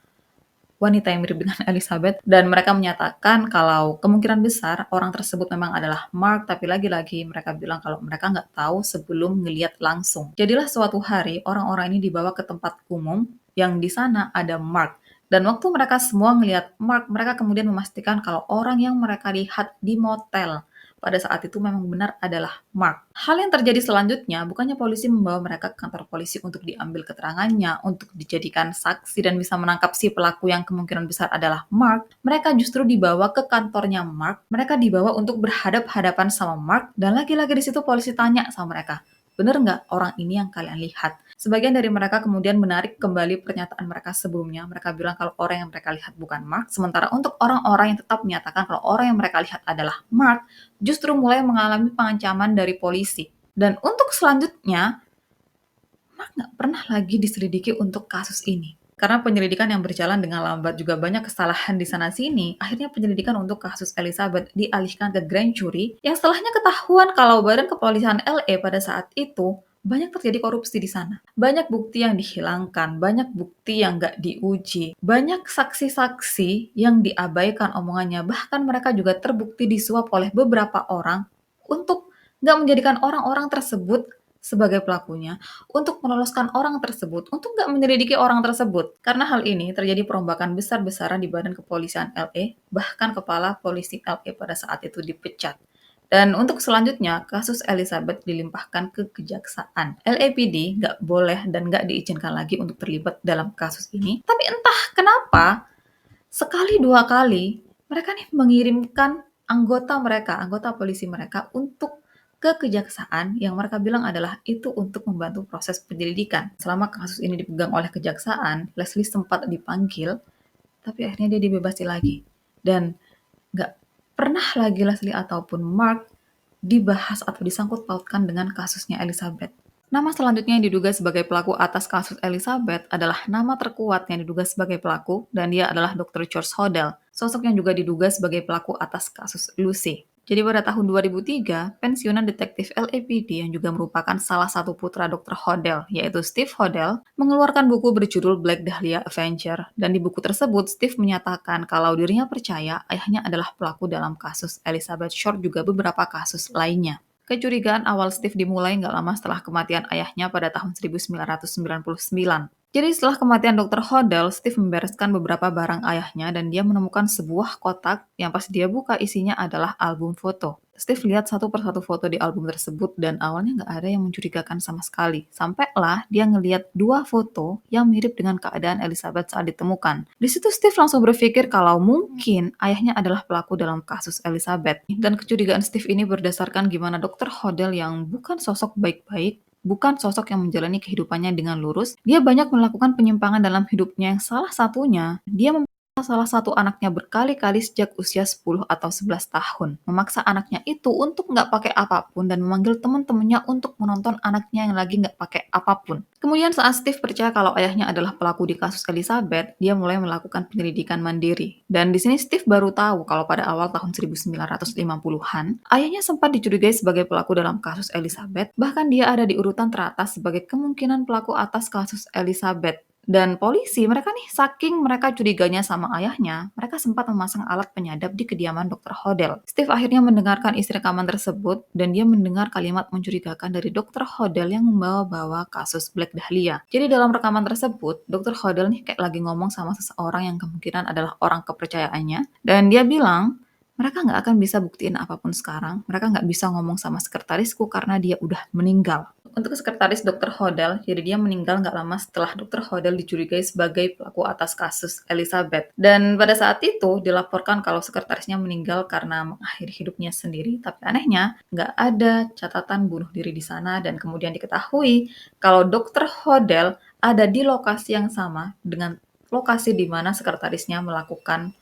wanita yang mirip dengan Elizabeth dan mereka menyatakan kalau kemungkinan besar orang tersebut memang adalah Mark, tapi lagi-lagi mereka bilang kalau mereka nggak tahu sebelum ngelihat langsung. Jadilah suatu hari orang-orang ini dibawa ke tempat umum yang di sana ada Mark. Dan waktu mereka semua ngelihat Mark, mereka kemudian memastikan kalau orang yang mereka lihat di motel pada saat itu memang benar adalah Mark. Hal yang terjadi selanjutnya, bukannya polisi membawa mereka ke kantor polisi untuk diambil keterangannya, untuk dijadikan saksi dan bisa menangkap si pelaku yang kemungkinan besar adalah Mark, mereka justru dibawa ke kantornya Mark, mereka dibawa untuk berhadap-hadapan sama Mark, dan lagi-lagi di situ polisi tanya sama mereka, bener nggak orang ini yang kalian lihat? Sebagian dari mereka kemudian menarik kembali pernyataan mereka sebelumnya. Mereka bilang kalau orang yang mereka lihat bukan Mark, sementara untuk orang-orang yang tetap menyatakan kalau orang yang mereka lihat adalah Mark, justru mulai mengalami pengancaman dari polisi. Dan untuk selanjutnya, Mark nggak pernah lagi diselidiki untuk kasus ini. Karena penyelidikan yang berjalan dengan lambat juga banyak kesalahan di sana-sini, akhirnya penyelidikan untuk kasus Elizabeth dialihkan ke grand jury yang setelahnya ketahuan kalau Badan Kepolisian LA pada saat itu banyak terjadi korupsi di sana. Banyak bukti yang dihilangkan, banyak bukti yang nggak diuji, banyak saksi-saksi yang diabaikan omongannya, bahkan mereka juga terbukti disuap oleh beberapa orang untuk nggak menjadikan orang-orang tersebut sebagai pelakunya, untuk meloloskan orang tersebut, untuk nggak menyelidiki orang tersebut. Karena hal ini terjadi perombakan besar-besaran di Badan Kepolisian LA, bahkan kepala polisi LA pada saat itu dipecat. Dan untuk selanjutnya, kasus Elizabeth dilimpahkan ke kejaksaan. LAPD nggak boleh dan nggak diizinkan lagi untuk terlibat dalam kasus ini. Tapi entah kenapa, sekali dua kali, mereka nih mengirimkan anggota polisi mereka untuk ke kejaksaan yang mereka bilang adalah itu untuk membantu proses penyelidikan. Selama kasus ini dipegang oleh kejaksaan, Leslie sempat dipanggil, tapi akhirnya dia dibebasi lagi. Dan nggak pernah lagi Leslie ataupun Mark dibahas atau disangkut pautkan dengan kasusnya Elizabeth. Nama selanjutnya yang diduga sebagai pelaku atas kasus Elizabeth adalah nama terkuat yang diduga sebagai pelaku, dan dia adalah Dr. George Hodel, sosok yang juga diduga sebagai pelaku atas kasus Lucy. Jadi pada tahun 2003, pensiunan detektif LAPD yang juga merupakan salah satu putra Dr. Hodel, yaitu Steve Hodel, mengeluarkan buku berjudul Black Dahlia Avenger. Dan di buku tersebut, Steve menyatakan kalau dirinya percaya ayahnya adalah pelaku dalam kasus Elizabeth Short juga beberapa kasus lainnya. Kecurigaan awal Steve dimulai nggak lama setelah kematian ayahnya pada tahun 1999. Jadi setelah kematian Dr. Hodel, Steve membereskan beberapa barang ayahnya dan dia menemukan sebuah kotak yang pas dia buka isinya adalah album foto. Steve lihat satu persatu foto di album tersebut dan awalnya nggak ada yang mencurigakan sama sekali. Sampailah dia ngeliat dua foto yang mirip dengan keadaan Elizabeth saat ditemukan. Di situ Steve langsung berpikir kalau mungkin ayahnya adalah pelaku dalam kasus Elizabeth. Dan kecurigaan Steve ini berdasarkan gimana Dr. Hodel yang bukan sosok baik-baik, bukan sosok yang menjalani kehidupannya dengan lurus, dia banyak melakukan penyimpangan dalam hidupnya yang salah satunya, dia memaksa salah satu anaknya berkali-kali sejak usia 10 atau 11 tahun. Memaksa anaknya itu untuk nggak pakai apapun dan memanggil teman-temannya untuk menonton anaknya yang lagi nggak pakai apapun. Kemudian saat Steve percaya kalau ayahnya adalah pelaku di kasus Elizabeth, dia mulai melakukan penyelidikan mandiri. Dan di sini Steve baru tahu kalau pada awal tahun 1950-an, ayahnya sempat dicurigai sebagai pelaku dalam kasus Elizabeth, bahkan dia ada di urutan teratas sebagai kemungkinan pelaku atas kasus Elizabeth. Dan polisi, mereka nih saking mereka curiganya sama ayahnya, mereka sempat memasang alat penyadap di kediaman Dr. Hodel. Steve akhirnya mendengarkan isi rekaman tersebut dan dia mendengar kalimat mencurigakan dari Dr. Hodel yang membawa-bawa kasus Black Dahlia. Jadi dalam rekaman tersebut, Dr. Hodel nih kayak lagi ngomong sama seseorang yang kemungkinan adalah orang kepercayaannya dan dia bilang, mereka nggak akan bisa buktiin apapun sekarang, mereka nggak bisa ngomong sama sekretarisku karena dia udah meninggal. Untuk sekretaris Dr. Hodel, jadi dia meninggal nggak lama setelah Dr. Hodel dicurigai sebagai pelaku atas kasus Elizabeth. Dan pada saat itu dilaporkan kalau sekretarisnya meninggal karena mengakhiri hidupnya sendiri, tapi anehnya nggak ada catatan bunuh diri di sana dan kemudian diketahui kalau Dr. Hodel ada di lokasi yang sama dengan lokasi di mana sekretarisnya melakukan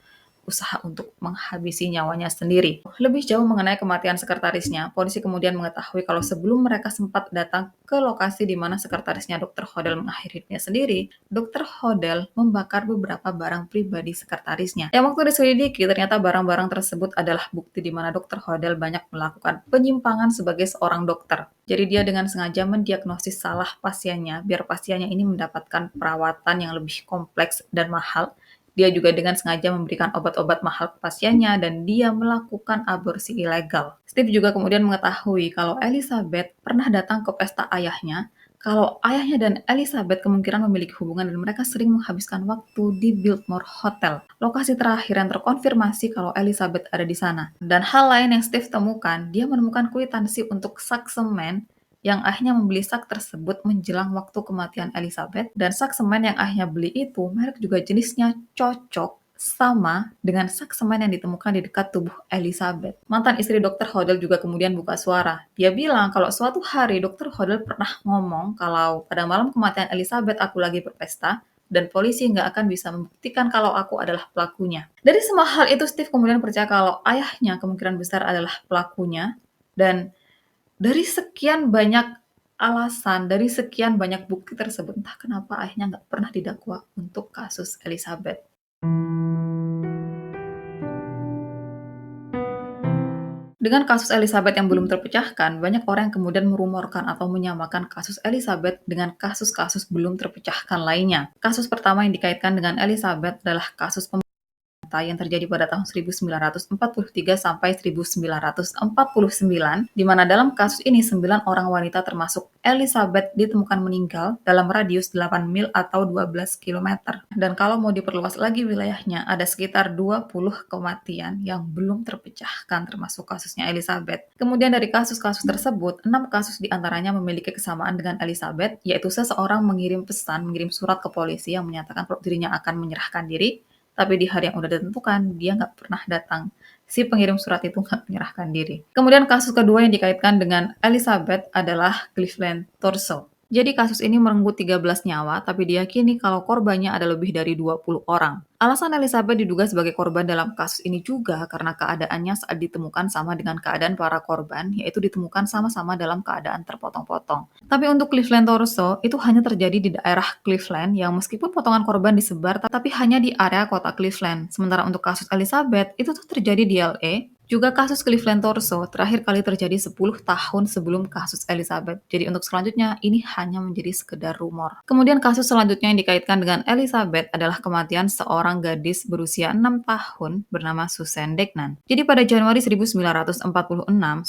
usaha untuk menghabisi nyawanya sendiri. Lebih jauh mengenai kematian sekretarisnya, polisi kemudian mengetahui kalau sebelum mereka sempat datang ke lokasi di mana sekretarisnya Dr. Hodel mengakhiri hidupnya sendiri, Dr. Hodel membakar beberapa barang pribadi sekretarisnya. Yang waktu diselidiki, ternyata barang-barang tersebut adalah bukti di mana Dr. Hodel banyak melakukan penyimpangan sebagai seorang dokter. Jadi dia dengan sengaja mendiagnosis salah pasiennya, biar pasiennya ini mendapatkan perawatan yang lebih kompleks dan mahal. Dia juga dengan sengaja memberikan obat-obat mahal ke pasiennya dan dia melakukan aborsi ilegal. Steve juga kemudian mengetahui kalau Elizabeth pernah datang ke pesta ayahnya, kalau ayahnya dan Elizabeth kemungkinan memiliki hubungan dan mereka sering menghabiskan waktu di Biltmore Hotel, lokasi terakhir yang terkonfirmasi kalau Elizabeth ada di sana. Dan hal lain yang Steve temukan, dia menemukan kwitansi untuk sak semen yang ayahnya membeli sak tersebut menjelang waktu kematian Elizabeth, dan sak semen yang ayahnya beli itu merek juga jenisnya cocok sama dengan sak semen yang ditemukan di dekat tubuh Elizabeth. Mantan istri Dr. Hodel juga kemudian buka suara. Dia bilang kalau suatu hari Dr. Hodel pernah ngomong kalau pada malam kematian Elizabeth aku lagi berpesta, dan polisi nggak akan bisa membuktikan kalau aku adalah pelakunya. Dari semua hal itu, Steve kemudian percaya kalau ayahnya kemungkinan besar adalah pelakunya, dan dari sekian banyak alasan, dari sekian banyak bukti tersebut, entah kenapa ayahnya nggak pernah didakwa untuk kasus Elizabeth. Dengan kasus Elizabeth yang belum terpecahkan, banyak orang yang kemudian merumorkan atau menyamakan kasus Elizabeth dengan kasus-kasus belum terpecahkan lainnya. Kasus pertama yang dikaitkan dengan Elizabeth adalah kasus yang terjadi pada tahun 1943 sampai 1949, di mana dalam kasus ini 9 orang wanita termasuk Elizabeth ditemukan meninggal dalam radius 8 mil atau 12 kilometer. Dan kalau mau diperluas lagi wilayahnya, ada sekitar 20 kematian yang belum terpecahkan termasuk kasusnya Elizabeth. Kemudian dari kasus-kasus tersebut, 6 kasus diantaranya memiliki kesamaan dengan Elizabeth, yaitu seseorang mengirim surat ke polisi yang menyatakan kalau dirinya akan menyerahkan diri, tapi di hari yang udah ditentukan, dia nggak pernah datang. Si pengirim surat itu nggak menyerahkan diri. Kemudian kasus kedua yang dikaitkan dengan Elizabeth adalah Cleveland Torso. Jadi kasus ini merenggut 13 nyawa, tapi diyakini kalau korbannya ada lebih dari 20 orang. Alasan Elizabeth diduga sebagai korban dalam kasus ini juga karena keadaannya saat ditemukan sama dengan keadaan para korban, yaitu ditemukan sama-sama dalam keadaan terpotong-potong. Tapi untuk Cleveland Torso, itu hanya terjadi di daerah Cleveland yang meskipun potongan korban disebar, tapi hanya di area kota Cleveland. Sementara untuk kasus Elizabeth, itu tuh terjadi di LA. Juga kasus Cleveland Torso terakhir kali terjadi 10 tahun sebelum kasus Elizabeth. Jadi untuk selanjutnya, ini hanya menjadi sekedar rumor. Kemudian kasus selanjutnya yang dikaitkan dengan Elizabeth adalah kematian seorang gadis berusia 6 tahun bernama Susan Degnan. Jadi pada Januari 1946,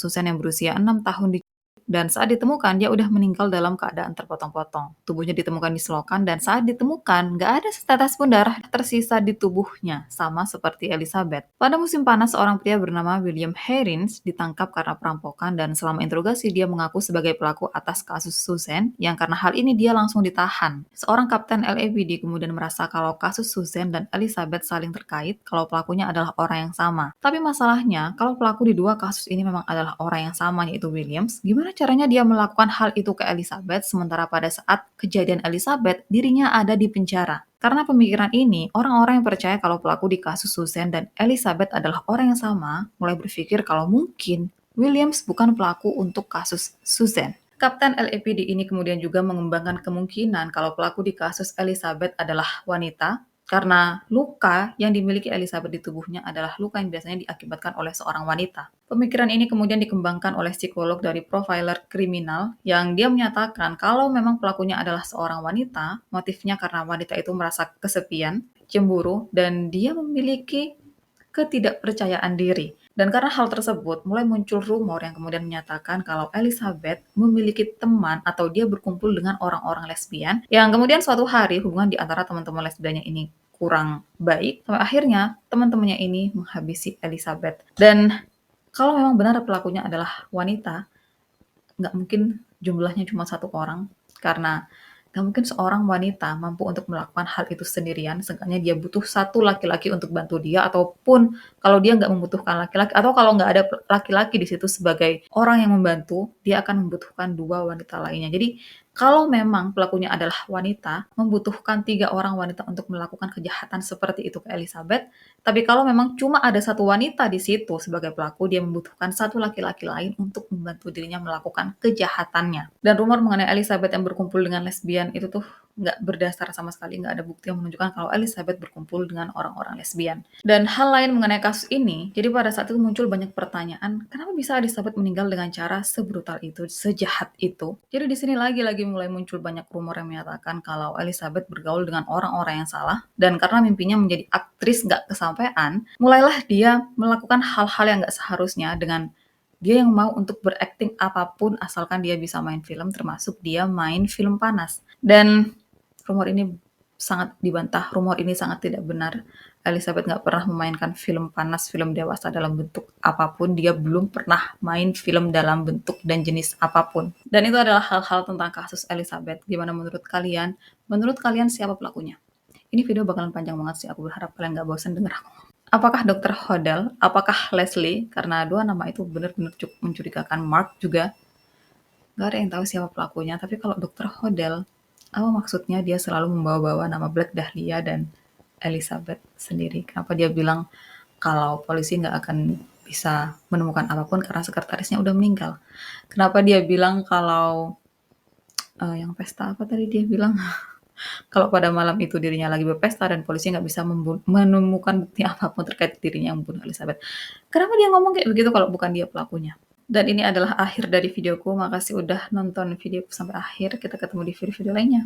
Susan yang berusia 6 tahun dan saat ditemukan dia udah meninggal dalam keadaan terpotong-potong. Tubuhnya ditemukan di selokan dan saat ditemukan nggak ada setetes pun darah tersisa di tubuhnya, sama seperti Elizabeth. Pada musim panas, seorang pria bernama William Herrings ditangkap karena perampokan dan selama interogasi dia mengaku sebagai pelaku atas kasus Susan yang karena hal ini dia langsung ditahan. Seorang kapten LAPD kemudian merasa kalau kasus Susan dan Elizabeth saling terkait kalau pelakunya adalah orang yang sama. Tapi masalahnya, kalau pelaku di dua kasus ini memang adalah orang yang sama yaitu Williams, gimana caranya dia melakukan hal itu ke Elizabeth sementara pada saat kejadian Elizabeth dirinya ada di penjara? Karena pemikiran ini, orang-orang yang percaya kalau pelaku di kasus Susan dan Elizabeth adalah orang yang sama, mulai berpikir kalau mungkin Williams bukan pelaku untuk kasus Susan. Kapten LAPD ini kemudian juga mengembangkan kemungkinan kalau pelaku di kasus Elizabeth adalah wanita, karena luka yang dimiliki Elizabeth di tubuhnya adalah luka yang biasanya diakibatkan oleh seorang wanita. Pemikiran ini kemudian dikembangkan oleh psikolog dari profiler kriminal yang dia menyatakan kalau memang pelakunya adalah seorang wanita, motifnya karena wanita itu merasa kesepian, cemburu, dan dia memiliki ketidakpercayaan diri. Dan karena hal tersebut, mulai muncul rumor yang kemudian menyatakan kalau Elizabeth memiliki teman atau dia berkumpul dengan orang-orang lesbian yang kemudian suatu hari hubungan di antara teman-teman lesbiannya ini kurang baik, sampai akhirnya teman-temannya ini menghabisi Elizabeth. Dan kalau memang benar pelakunya adalah wanita, nggak mungkin jumlahnya cuma satu orang, karena nggak mungkin seorang wanita mampu untuk melakukan hal itu sendirian, seenggaknya dia butuh satu laki-laki untuk bantu dia, ataupun kalau dia nggak membutuhkan laki-laki, atau kalau nggak ada laki-laki di situ sebagai orang yang membantu, dia akan membutuhkan dua wanita lainnya. Jadi kalau memang pelakunya adalah wanita, membutuhkan 3 orang wanita untuk melakukan kejahatan seperti itu ke Elizabeth. Tapi kalau memang cuma ada satu wanita di situ sebagai pelaku, dia membutuhkan satu laki-laki lain untuk membantu dirinya melakukan kejahatannya. Dan rumor mengenai Elizabeth yang berkumpul dengan lesbian itu tuh nggak berdasar sama sekali, nggak ada bukti yang menunjukkan kalau Elizabeth berkumpul dengan orang-orang lesbian. Dan hal lain mengenai kasus ini, jadi pada saat itu muncul banyak pertanyaan, kenapa bisa Elizabeth meninggal dengan cara sebrutal itu, sejahat itu? Jadi di sini lagi-lagi mulai muncul banyak rumor yang menyatakan kalau Elizabeth bergaul dengan orang-orang yang salah, dan karena mimpinya menjadi aktris nggak kesampaian, mulailah dia melakukan hal-hal yang nggak seharusnya dengan dia yang mau untuk berakting apapun asalkan dia bisa main film, termasuk dia main film panas. Dan rumor ini sangat dibantah, rumor ini sangat tidak benar. Elizabeth nggak pernah memainkan film panas, film dewasa dalam bentuk apapun. Dia belum pernah main film dalam bentuk dan jenis apapun. Dan itu adalah hal-hal tentang kasus Elizabeth. Gimana menurut kalian? Menurut kalian siapa pelakunya? Ini video bakalan panjang banget sih, aku berharap kalian nggak bosan denger aku. Apakah Dokter Hodel? Apakah Leslie? Karena dua nama itu benar-benar cukup mencurigakan. Mark juga. Nggak ada yang tahu siapa pelakunya. Tapi kalau Dokter Hodel, apa maksudnya dia selalu membawa-bawa nama Black Dahlia dan Elizabeth sendiri? Kenapa dia bilang kalau polisi nggak akan bisa menemukan apapun karena sekretarisnya udah meninggal? Kenapa dia bilang kalau yang pesta apa tadi dia bilang? Kalau pada malam itu dirinya lagi berpesta dan polisi nggak bisa menemukan bukti apapun terkait dirinya yang membunuh Elizabeth. Kenapa dia ngomong kayak begitu kalau bukan dia pelakunya? Dan ini adalah akhir dari videoku. Makasih udah nonton videoku sampai akhir. Kita ketemu di video-video lainnya.